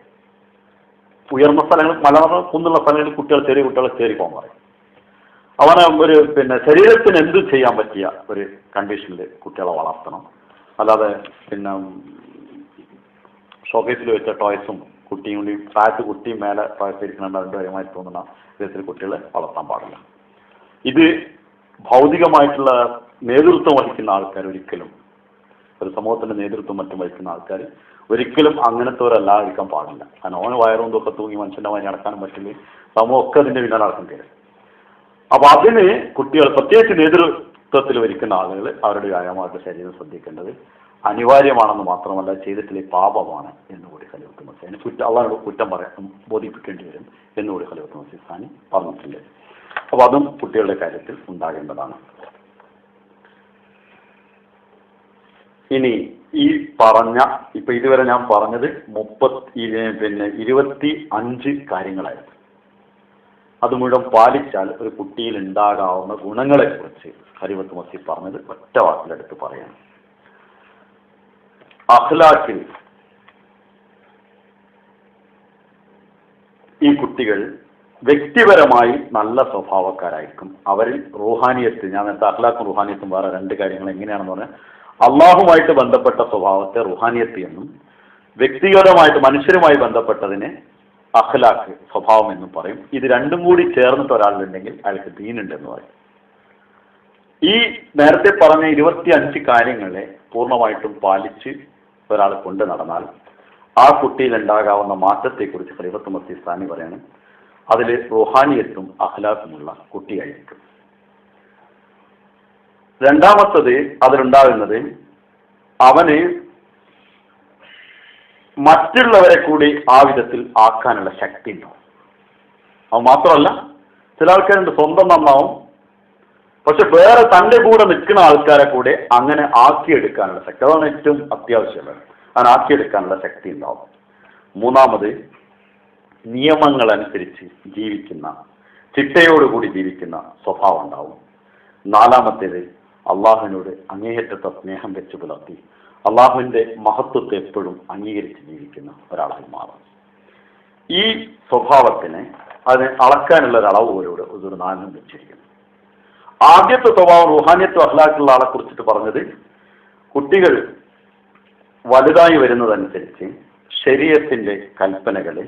ഉയർന്ന സ്ഥലങ്ങൾ, മല കുന്നുള്ള സ്ഥലങ്ങളിൽ ചെറിയ കുട്ടികളെ കയറി പോകാൻ പറയും. അവനെ ഒരു ശരീരത്തിന് എന്ത് ചെയ്യാൻ പറ്റിയ ഒരു കണ്ടീഷനിൽ കുട്ടികളെ വളർത്തണം. അല്ലാതെ ഷോക്കേസിൽ വെച്ച ടോയ്സും കുട്ടിയും കൂടി താഴത്ത് കുട്ടിയും മേലെ ടോയ്സ് ഇരിക്കണം രണ്ടുപേരുമായി തോന്നുന്ന വിധത്തിൽ കുട്ടികളെ വളർത്താൻ പാടില്ല. ഇത് ഭൗതികമായിട്ടുള്ള നേതൃത്വം വഹിക്കുന്ന ആൾക്കാർ ഒരിക്കലും, ഒരു സമൂഹത്തിന്റെ നേതൃത്വം മറ്റും വഹിക്കുന്ന ആൾക്കാർ ഒരിക്കലും അങ്ങനത്തെവരല്ലാതിരിക്കാൻ പാടില്ല. കാരണം ഓന് വയറും തൊക്കെ തൂങ്ങി മനുഷ്യന്റെ വായി നടക്കാനും പറ്റില്ല. സമൂഹം ഒക്കെ അതിന്റെ പിന്നാലെ നടക്കേണ്ടി വരും. അപ്പൊ അതിന് കുട്ടികൾ, പ്രത്യേകിച്ച് നേതൃത്വത്തിൽ വരിക്കുന്ന ആളുകൾ അവരുടെ വ്യായാമമായിട്ട് ശരീരം ശ്രദ്ധിക്കേണ്ടത് അനിവാര്യമാണെന്ന് മാത്രമല്ല ചെയ്തിട്ടില്ലേ പാപമാണ് എന്നുകൂടി ഖലീഫത്തുൽ മസീഹ് അതിന് അള്ളാഹുവിനോട് കുറ്റം പറയാൻ ബോധിപ്പിക്കേണ്ടി വരും എന്നുകൂടി ഖലീഫത്തുൽ മസീഹ് സാനി പറഞ്ഞിട്ടുണ്ട്. അപ്പോൾ അതും കുട്ടികളുടെ കാര്യത്തിൽ ഉണ്ടാകേണ്ടതാണ്. ഇനി ഈ പറഞ്ഞ ഇപ്പൊ ഇതുവരെ ഞാൻ പറഞ്ഞത് 25 കാര്യങ്ങളായിരുന്നു. അത് മുഴുവൻ പാലിച്ചാൽ ഒരു കുട്ടിയിൽ ഉണ്ടാകാവുന്ന ഗുണങ്ങളെ കുറിച്ച് ഖലീഫത്തുൽ മസീഹ് പറഞ്ഞത് ഒറ്റ വാക്കിലെടുത്ത് പറയാണ്. അഖ്ലാഖിൽ ഈ കുട്ടികൾ വ്യക്തിപരമായി നല്ല സ്വഭാവക്കാരായിരിക്കും. അവരിൽ റൂഹാനിയത്ത്, ഞാൻ നേരത്തെ അഖ്ലാഖും റൂഹാനിയത്തും വേറെ രണ്ട് കാര്യങ്ങൾ എങ്ങനെയാണെന്ന് പറഞ്ഞാൽ, അള്ളാഹുമായിട്ട് ബന്ധപ്പെട്ട സ്വഭാവത്തെ റുഹാനിയത്ത് എന്നും വ്യക്തിഗതമായിട്ട് മനുഷ്യരുമായി ബന്ധപ്പെട്ടതിനെ അഖ്ലാഖ് സ്വഭാവം എന്നും പറയും. ഇത് രണ്ടും കൂടി ചേർന്നിട്ട് ഒരാളുണ്ടെങ്കിൽ അയാൾക്ക് ദീനുണ്ടെന്ന് പറയും. ഈ നേരത്തെ പറഞ്ഞ 25 കാര്യങ്ങളെ പൂർണ്ണമായിട്ടും പാലിച്ച് ഒരാൾ കൊണ്ട് നടന്നാൽ ആ കുട്ടിയിൽ ഉണ്ടാകാവുന്ന മാറ്റത്തെക്കുറിച്ച് ഖലീഫത്തുൽ മസീഹ് സാനി പറയാണ്, അതിൽ റുഹാനിയത്തും അഖ്ലാഖുമുള്ള കുട്ടിയായിരിക്കും. രണ്ടാമത്തത് അതിലുണ്ടാകുന്നത് അവന് മറ്റുള്ളവരെ കൂടി ആ വിധത്തിൽ ആക്കാനുള്ള ശക്തി ഉണ്ടാവും. അത് മാത്രമല്ല, ചില ആൾക്കാരുണ്ട് സ്വന്തം നന്നാവും, പക്ഷെ വേറെ തൻ്റെ കൂടെ നിൽക്കുന്ന ആൾക്കാരെ കൂടെ അങ്ങനെ ആക്കിയെടുക്കാനുള്ള ശക്തി, അതാണ് ഏറ്റവും അത്യാവശ്യമുള്ളത്. അങ്ങനെ ആക്കിയെടുക്കാനുള്ള ശക്തി ഉണ്ടാവും. മൂന്നാമത് നിയമങ്ങളനുസരിച്ച് ജീവിക്കുന്ന, ചിട്ടയോടുകൂടി ജീവിക്കുന്ന സ്വഭാവം ഉണ്ടാവും. നാലാമത്തേത് അള്ളാഹുവിനോട് അങ്ങേയറ്റത്തെ സ്നേഹം വെച്ച് പുലർത്തി അള്ളാഹുവിൻ്റെ മഹത്വത്തെ എപ്പോഴും അംഗീകരിച്ച് ജീവിക്കുന്ന ഒരാളായി മാറും. ഈ സ്വഭാവത്തിന് അതിനെ അളക്കാനുള്ള ഒരു അളവ് പോലോട് ഒരു നാലിനും വെച്ചിരിക്കുന്നു. ആദ്യത്തെ സ്വഭാവം റുഹാനിയത്തും അഖ്ലാഖുള്ള ആളെ കുറിച്ചിട്ട് പറഞ്ഞത്, കുട്ടികൾ വലുതായി വരുന്നതനുസരിച്ച് ശരീഅത്തിന്റെ കൽപ്പനകളെ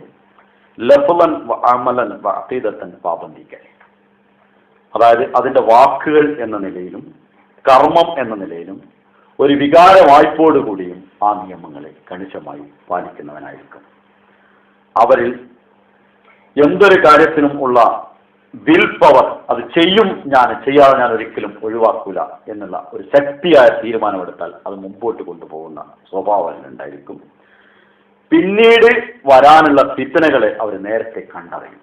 ലഫ്ളൻ അമലൻ അഖീദത്തൻ പാബന്ദിക്കൽ, അതായത് അതിൻ്റെ വാക്കുകൾ എന്ന നിലയിലും കർമ്മം എന്ന നിലയിലും ഒരു വികാര വായ്പോടുകൂടിയും ആ നിയമങ്ങളെ കണിശമായി പാലിക്കുന്നവനായിരിക്കും. അവരിൽ എന്തൊരു കാര്യത്തിനും ഉള്ള വിൽ പവർ, അത് ചെയ്യും, ചെയ്യാതെ ഞാൻ ഒരിക്കലും ഒഴിവാക്കൂല എന്നുള്ള ഒരു ശക്തിയായ തീരുമാനമെടുത്താൽ അത് മുമ്പോട്ട് കൊണ്ടുപോകുന്ന സ്വഭാവം ഉണ്ടായിരിക്കും. പിന്നീട് വരാനുള്ള ഫിത്നകളെ അവർ നേരത്തെ കണ്ടറിയും.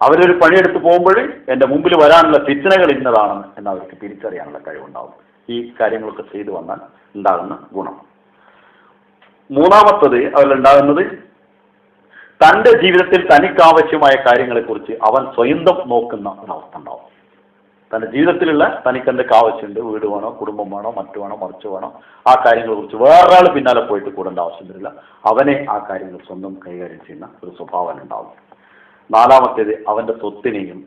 അവരൊരു പണിയെടുത്ത് പോകുമ്പോൾ എൻ്റെ മുമ്പിൽ വരാനുള്ള ഫിത്നകൾ ഇന്നതാണെന്ന് എന്ന് അവർക്ക് തിരിച്ചറിയാനുള്ള കഴിവുണ്ടാവും. ഈ കാര്യങ്ങളൊക്കെ ചെയ്തു വന്നാൽ ഉണ്ടാകുന്ന ഗുണം. മൂന്നാമത്തത് അവരിലുണ്ടാകുന്നത്, തൻ്റെ ജീവിതത്തിൽ തനിക്കാവശ്യമായ കാര്യങ്ങളെക്കുറിച്ച് അവൻ സ്വയം നോക്കുന്ന ഒരവസ്ഥ ഉണ്ടാവും. തൻ്റെ ജീവിതത്തിലുള്ള തനിക്ക് എന്തൊക്കെ ആവശ്യമുണ്ട്, വീട് വേണോ, കുടുംബം വേണോ, മറ്റു വേണോ, മറിച്ച് വേണോ, ആ കാര്യങ്ങളെ കുറിച്ച് വേറൊരാൾ പിന്നാലെ പോയിട്ട് കൂടേണ്ട ആവശ്യം വരില്ല. അവനെ ആ കാര്യങ്ങൾ സ്വന്തം കൈകാര്യം ചെയ്യുന്ന ഒരു സ്വഭാവം ഉണ്ടാവും. നാലാമത്തേത് അവൻ്റെ സ്വത്തിനെയും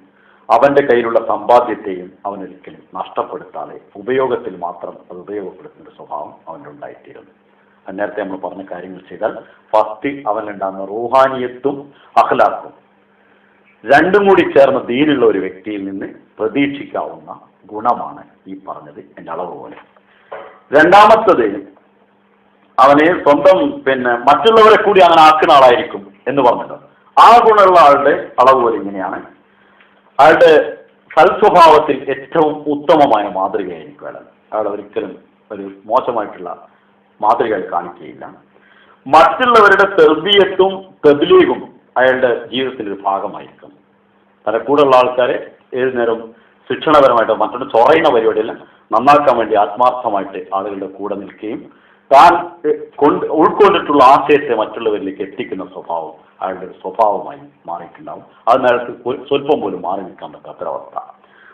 അവൻ്റെ കയ്യിലുള്ള സമ്പാദ്യത്തെയും അവനൊരിക്കലും നഷ്ടപ്പെടുത്താതെ ഉപയോഗത്തിൽ മാത്രം അത് ഉപയോഗപ്പെടുത്തുന്ന സ്വഭാവം അവൻ്റെ ഉണ്ടായിത്തീരുന്നു. നേരത്തെ നമ്മൾ പറഞ്ഞ കാര്യങ്ങൾ ചെയ്താൽ ഫസ്റ്റ് അവനുണ്ടാകുന്ന റൂഹാനിയത്തും അഖ്ലാഖും രണ്ടും കൂടി ചേർന്ന ദീനുള്ള ഒരു വ്യക്തിയിൽ നിന്ന് പ്രതീക്ഷിക്കാവുന്ന ഗുണമാണ് ഈ പറഞ്ഞത് എൻ്റെ അളവ് പോലെ. രണ്ടാമത്തത് അവനെ സ്വന്തം മറ്റുള്ളവരെ കൂടി അങ്ങനെ ആക്കുന്ന ആളായിരിക്കും എന്ന് പറഞ്ഞല്ലോ. ആ ഗുണമുള്ള ആളുടെ അളവ് പോലെ ഇങ്ങനെയാണ്, അയാളുടെ സൽസ്വഭാവത്തിൽ ഏറ്റവും ഉത്തമമായ മാതൃകയായിരിക്കും അയാൾ. അയാൾ ഒരിക്കലും ഒരു മോശമായിട്ടുള്ള മാതൃകകൾ കാണിക്കുകയില്ല. മറ്റുള്ളവരുടെ തെർബിയത്തും തബ്ലീഗും അയാളുടെ ജീവിതത്തിൻ്റെ ഒരു ഭാഗമായിരിക്കും. തൻ്റെ കൂടെയുള്ള ആൾക്കാരെ ഏതു നേരം ശിക്ഷണപരമായിട്ട് മറ്റൊരു ചൊറയുന്ന പരിപാടിയല്ല, നന്നാക്കാൻ വേണ്ടി ആത്മാർത്ഥമായിട്ട് ആളുകളുടെ കൂടെ നിൽക്കുകയും താൻ ഉൾക്കൊണ്ടിട്ടുള്ള ആശയത്തെ മറ്റുള്ളവരിലേക്ക് എത്തിക്കുന്ന സ്വഭാവം അയാളുടെ ഒരു സ്വഭാവമായി മാറിയിട്ടുണ്ടാവും. അത് നേരത്തെ സ്വല്പം പോലും മാറി നിൽക്കാൻ പറ്റാത്തൊരവസ്ഥ.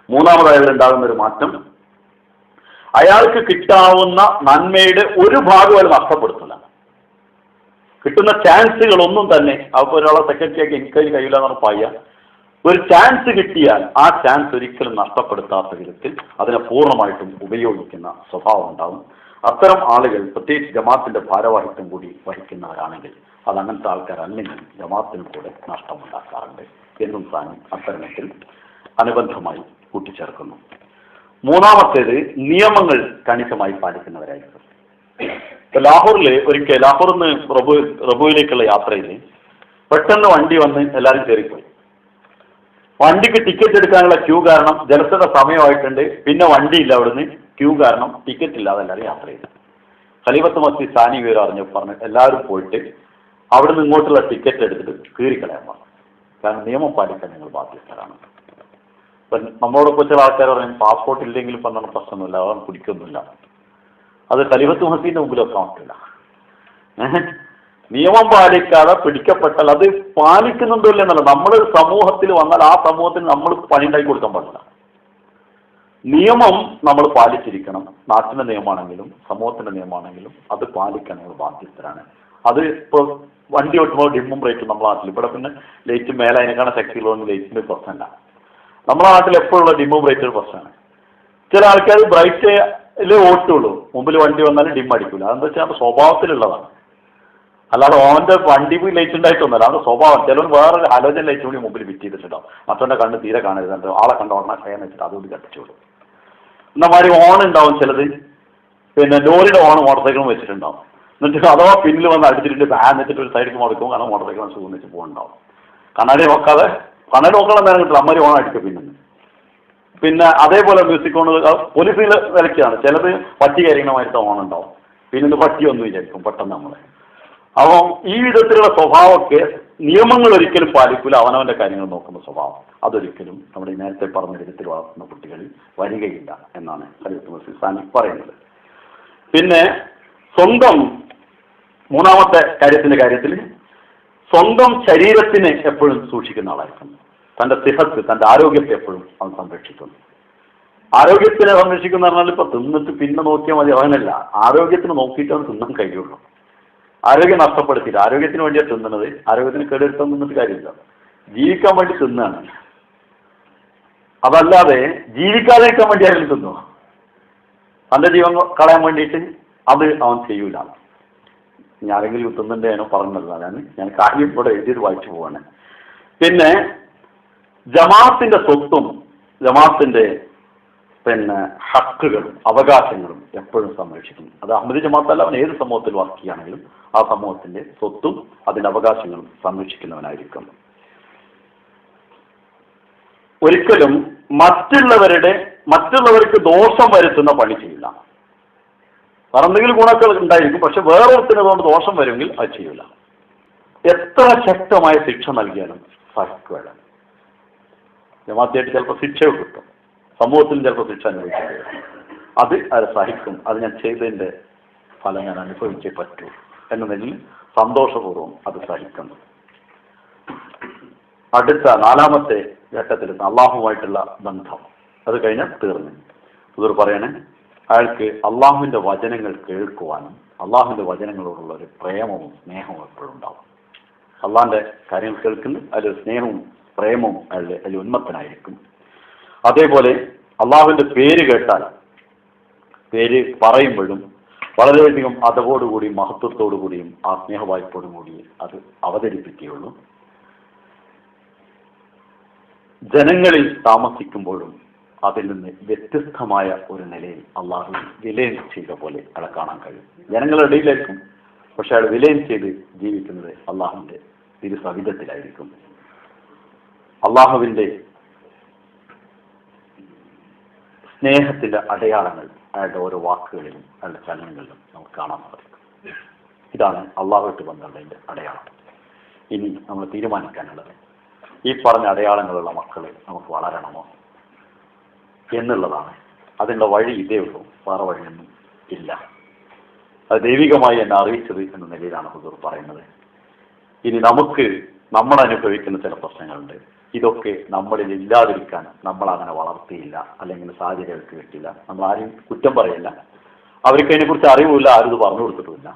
മൂന്നാമത് അയാളുണ്ടാകുന്ന ഒരു മാറ്റം, അയാൾക്ക് കിട്ടാവുന്ന നന്മയുടെ ഒരു ഭാഗം അയാൾ നഷ്ടപ്പെടുത്തില്ല. കിട്ടുന്ന ചാൻസുകളൊന്നും തന്നെ അപ്പോൾ ഒരാളെ സെക്രട്ടറിയാക്കി എനിക്ക് കഴിയില്ല എന്ന് പറയാ, ഒരു ചാൻസ് കിട്ടിയാൽ ആ ചാൻസ് ഒരിക്കലും നഷ്ടപ്പെടുത്താത്ത വിധത്തിൽ അതിനെ പൂർണ്ണമായിട്ടും ഉപയോഗിക്കുന്ന സ്വഭാവം ഉണ്ടാവും. അത്തരം ആളുകൾ പ്രത്യേകിച്ച് ജമാഅത്തിന്റെ ഭാരവാഹിത്വം കൂടി വഹിക്കുന്നവരാണെങ്കിൽ അത് അങ്ങനത്തെ ആൾക്കാരല്ലെങ്കിൽ ജമാഅത്തിനും കൂടെ നഷ്ടമുണ്ടാക്കാറുണ്ട് എന്നും താൻ അത്തരത്തിൽ അനുബന്ധമായി കൂട്ടിച്ചേർക്കുന്നു. മൂന്നാമത്തേത് നിയമങ്ങൾ കണിശമായി പാലിക്കുന്നവരായിരിക്കും. ലാഹോറിൽ ഒരിക്കൽ ലാഹോറിൽ നിന്ന് റബുവിലേക്കുള്ള യാത്രയിൽ പെട്ടെന്ന് വണ്ടി വന്ന് എല്ലാവരും കയറിപ്പോയി. വണ്ടിക്ക് ടിക്കറ്റ് എടുക്കാനുള്ള ക്യൂ കാരണം ജലസയുടെ സമയമായിട്ടുണ്ട്. പിന്നെ വണ്ടിയില്ല, അവിടുന്ന് ക്യൂ കാരണം ടിക്കറ്റ് ഇല്ലാതെ എല്ലാവരും യാത്ര ചെയ്തു. ഖലീഫത്ത് മസീഹ് സാനി വിവരം അറിഞ്ഞു പറഞ്ഞു എല്ലാവരും പോയിട്ട് അവിടെ നിന്ന് ഇങ്ങോട്ടുള്ള ടിക്കറ്റ് എടുത്തിട്ട് കീറിക്കളയാൻ പറഞ്ഞു. കാരണം നിയമം പാലിക്കാൻ നിങ്ങൾ ബാധ്യസ്ഥരാണ്. ഇപ്പം നമ്മളോടൊപ്പം ചില ആൾക്കാർ പറയും പാസ്പോർട്ട് ഇല്ലെങ്കിലും പറഞ്ഞ പ്രശ്നമൊന്നുമില്ല, അവൻ പിടിക്കൊന്നുമില്ല. അത് ഖലീഫത്ത് മസീദിന്റെ മുമ്പിൽ വെക്കാൻ പറ്റില്ല. നിയമം പാലിക്കാതെ പിടിക്കപ്പെട്ടാൽ അത് പാലിക്കുന്നുണ്ടോ ഇല്ലെന്നല്ല, നമ്മൾ സമൂഹത്തിൽ വന്നാൽ ആ സമൂഹത്തിന് നമ്മൾ പണി ഉണ്ടാക്കി കൊടുക്കാൻ പാടില്ല. നിയമം നമ്മൾ പാലിച്ചിരിക്കണം. നാട്ടിന്റെ നിയമമാണെങ്കിലും സമൂഹത്തിന്റെ നിയമമാണെങ്കിലും അത് പാലിക്കാൻ നമ്മൾ ബാധ്യസ്ഥരാണ്. അത് ഇപ്പോൾ വണ്ടി ഓട്ടുമ്പോൾ ഡിമ്മും ബ്രേക്കും നമ്മുടെ നാട്ടിൽ, ഇവിടെ പിന്നെ ലൈറ്റ് മേലെ അതിനെക്കാണ് ശക്തിയുള്ളതൊന്നും ലൈറ്റിന്റെ പ്രശ്നമല്ല. നമ്മുടെ നാട്ടിൽ എപ്പോഴുള്ള ഡിമ്മും ബ്രേക്കും പ്രശ്നമാണ്. ചില ആൾക്കാർ ബ്രൈറ്റില് ഓട്ടുള്ളൂ, മുമ്പിൽ വണ്ടി വന്നാലും ഡിം അടിക്കില്ല. അതെന്താ വെച്ചാൽ അത് സ്വഭാവത്തിലുള്ളതാണ്, അല്ലാതെ ഓന്റെ വണ്ടി പോയി ലൈറ്റ് ഉണ്ടായിട്ടൊന്നുമല്ല. അത് സ്വഭാവം. ചിലവർ വേറൊരു ഹലോജൻ ലൈറ്റ് കൂടി മുമ്പിൽ ഫിറ്റ് ചെയ്തിട്ടുണ്ടാവും. മറ്റവന്റെ കണ്ണ് തീരെ കാണരുത്, ആളെ കണ്ട ഓർമ്മ ചെയ്യാന്ന് വെച്ചിട്ട് അതുകൊണ്ട് കത്തിച്ചോളൂ. എന്നമാതിരി ഓൺ ഉണ്ടാവും ചിലത്, പിന്നെ ലോറിയുടെ ഓൺ മോട്ടോർ സൈക്കിളും വെച്ചിട്ടുണ്ടാവും. എന്നിട്ട് അഥവാ പിന്നിൽ വന്ന് അടിച്ചിട്ട് ബാൻ വെച്ചിട്ട് ഒരു സൈഡിൽ മുടക്കും, കാരണം മോട്ടോർ സൈക്കിൾ സുഖിച്ച് പോകുന്നുണ്ടാവും. കണ്ണാടി നോക്കാതെ, കണ്ണാടി നോക്കണം നേരം കിട്ടില്ല, അമ്മ ഓൺ അടിക്കും. പിന്നെ അതേപോലെ മ്യൂസിക് ഓൺ പോലീസിൽ വിലക്കാണ്. ചിലത് പറ്റി കരിക്കണമായിട്ട് ഓൺ ഉണ്ടാവും, പിന്നെ പറ്റി ഒന്നും വിചാരിക്കും പെട്ടെന്ന് നമ്മളെ. അപ്പോൾ ഈ വിധത്തിലുള്ള സ്വഭാവമൊക്കെ നിയമങ്ങൾ ഒരിക്കലും പാലിക്കില്ല. അവനവന്റെ കാര്യങ്ങൾ നോക്കുന്ന സ്വഭാവം അതൊരിക്കലും നമ്മുടെ നേരത്തെ പറഞ്ഞ വിധത്തിൽ വളർത്തുന്ന കുട്ടികളിൽ വരികയില്ല എന്നാണ് ഖലീഫത്ത് മസീഹ് സാനി പറയുന്നത്. പിന്നെ സ്വന്തം മൂന്നാമത്തെ കാര്യത്തിൽ സ്വന്തം ശരീരത്തിനെ എപ്പോഴും സൂക്ഷിക്കുന്ന ആളായിരിക്കും. തന്റെ സിഹത്ത്, തന്റെ ആരോഗ്യത്തെ എപ്പോഴും അവൻ സംരക്ഷിക്കുന്നു. ആരോഗ്യത്തിനെ സംരക്ഷിക്കുന്ന പറഞ്ഞാൽ ഇപ്പൊ തിന്നിട്ട് പിന്നെ നോക്കിയാൽ മതി അവനല്ല, ആരോഗ്യത്തിന് നോക്കിയിട്ട് അവൻ തിന്നാൻ കഴിയുള്ളൂ. ആരോഗ്യം നഷ്ടപ്പെടുത്തിയിട്ട് ആരോഗ്യത്തിന് വേണ്ടിയാണ് തിന്നുന്നത്. ആരോഗ്യത്തിന് കേടെടുത്താൻ തിന്നിട്ട് കാര്യമില്ല, ജീവിക്കാൻ വേണ്ടി തിന്നാണ്. അതല്ലാതെ ജീവിക്കാതിരിക്കാൻ വേണ്ടി ആരെങ്കിലും തിന്നോ? തന്റെ ജീവൻ കളയാൻ വേണ്ടിയിട്ട് അത് അവൻ ചെയ്യൂല. ഞാനെങ്കിലും തിന്നണ്ടേനോ പറഞ്ഞതാണ്, ഞാൻ കാര്യം ഇവിടെ എഴുതിയത് വായിച്ചു പോവാണ്. പിന്നെ ജമാഅത്തിന്റെ സ്വത്തും ജമാഅത്തിന്റെ പിന്നെ ഹക്കുകളും അവകാശങ്ങളും എപ്പോഴും സംരക്ഷിക്കും. അത് അഹമ്മദി ജമാഅത്തല്ല, അവൻ ഏത് സമൂഹത്തിൽ വർക്ക് ചെയ്യുകയാണെങ്കിലും ആ സമൂഹത്തിന്റെ സ്വത്തും അതിന്റെ അവകാശങ്ങളും സംരക്ഷിക്കുന്നവനായിരിക്കും. ഒരിക്കലും മറ്റുള്ളവർക്ക് ദോഷം വരുത്തുന്ന പണി ചെയ്യില്ല. വേറെ എന്തെങ്കിലും ഗുണങ്ങൾ ഉണ്ടായിരിക്കും, പക്ഷെ വേറൊരുത്തിന് അതുകൊണ്ട് ദോഷം വരുമെങ്കിൽ അത് ചെയ്യില്ല. എത്ര ശക്തമായ ശിക്ഷ നൽകിയാലും സഹിക്കുകയാണ്. ജമാഅത്തായിട്ട് ചിലപ്പോൾ ശിക്ഷ കിട്ടും, സമൂഹത്തിൽ ചിലപ്പോൾ ശിക്ഷ അനുഭവിക്കേണ്ടി വരും. അത് സഹിക്കും. അത് ഞാൻ ചെയ്തതിന്റെ ഫലം ഞാൻ അനുഭവിച്ചേ പറ്റൂ എന്നതിൽ സന്തോഷപൂർവ്വം അത് സഹിക്കുന്നു. അടുത്ത നാലാമത്തെ ഘട്ടത്തിൽ അള്ളാഹുമായിട്ടുള്ള ബന്ധം അത് കഴിഞ്ഞാൽ തീർന്നു. ഇതൊരു പറയണേ, അയാൾക്ക് അള്ളാഹുവിന്റെ വചനങ്ങൾ കേൾക്കുവാനും അള്ളാഹുവിന്റെ വചനങ്ങളോടുള്ള ഒരു പ്രേമവും സ്നേഹവും എപ്പോഴും ഉണ്ടാവും. അള്ളാഹിന്റെ കാര്യങ്ങൾ കേൾക്കുന്ന അതിലൊരു സ്നേഹവും പ്രേമവും അതിൽ ഉന്മത്തനായിരിക്കും. അതേപോലെ അള്ളാഹുവിന്റെ പേര് കേട്ടാൽ, പേര് പറയുമ്പോഴും വളരെയധികം അതവോടുകൂടിയും മഹത്വത്തോടുകൂടിയും ആ സ്നേഹവായ്പോടും കൂടി അത് അവതരിപ്പിക്കുകയുള്ളൂ. ജനങ്ങളിൽ താമസിക്കുമ്പോഴും അതിൽ നിന്ന് വ്യത്യസ്തമായ ഒരു നിലയിൽ അള്ളാഹു വിലയം ചെയ്ത പോലെ അയാളെ കാണാൻ കഴിയും. ജനങ്ങളുടെ ഇടയിലായിരിക്കും, പക്ഷെ അയാൾ വിലയം ചെയ്ത് ജീവിക്കുന്നത് അള്ളാഹുവിന്റെ തിരുസവിധത്തിലായിരിക്കും. അള്ളാഹുവിന്റെ സ്നേഹത്തിന്റെ അടയാളങ്ങൾ അയാളുടെ ഓരോ വാക്കുകളിലും അയാളുടെ ചലനങ്ങളിലും നമുക്ക് കാണാൻ സാധിക്കും. ഇതാണ് അള്ളാഹുവായിട്ട് ബന്ധമുള്ളതിന്റെ അടയാളം. ഇനി നമ്മൾ തീരുമാനിക്കാനുള്ളത്, ഈ പറഞ്ഞ അടയാളങ്ങളുള്ള മക്കളെ നമുക്ക് വളരണമോ എന്നുള്ളതാണ്. അതിൻ്റെ വഴി ഇതേ ഉള്ളൂ, വേറെ വഴിയൊന്നും ഇല്ല. അത് ദൈവികമായി എന്നെ അറിയിച്ചത് എന്ന നിലയിലാണ് ഹുദൂർ പറയുന്നത്. ഇനി നമ്മൾ അനുഭവിക്കുന്ന ചില പ്രശ്നങ്ങളുണ്ട്. ഇതൊക്കെ നമ്മളിൽ ഇല്ലാതിരിക്കാൻ നമ്മൾ അങ്ങനെ വളർത്തിയില്ല, അല്ലെങ്കിൽ സാഹചര്യങ്ങൾക്ക് കിട്ടില്ല. നമ്മൾ ആരെയും കുറ്റം പറയില്ല, അവർക്ക് അതിനെക്കുറിച്ച് അറിവില്ല, ആരും ഇത് പറഞ്ഞു കൊടുത്തിട്ടുമില്ല.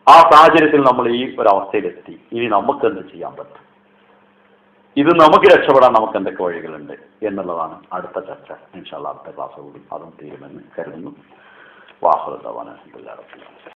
ആ സാഹചര്യത്തിൽ നമ്മൾ ഈ ഒരവസ്ഥയിലെത്തി. ഇനി നമുക്ക് എന്ത് ചെയ്യാൻ പറ്റും, ഇത് നമുക്ക് രക്ഷപ്പെടാൻ നമുക്ക് എന്തൊക്കെ വഴികളുണ്ട് എന്നുള്ളതാണ് അടുത്ത ചർച്ച. ഇൻഷാ അല്ലാഹ് അടുത്ത ക്ലാസ് കൂടി അതും തീരുമെന്ന് കരുതുന്നു. വാഹുദവാന.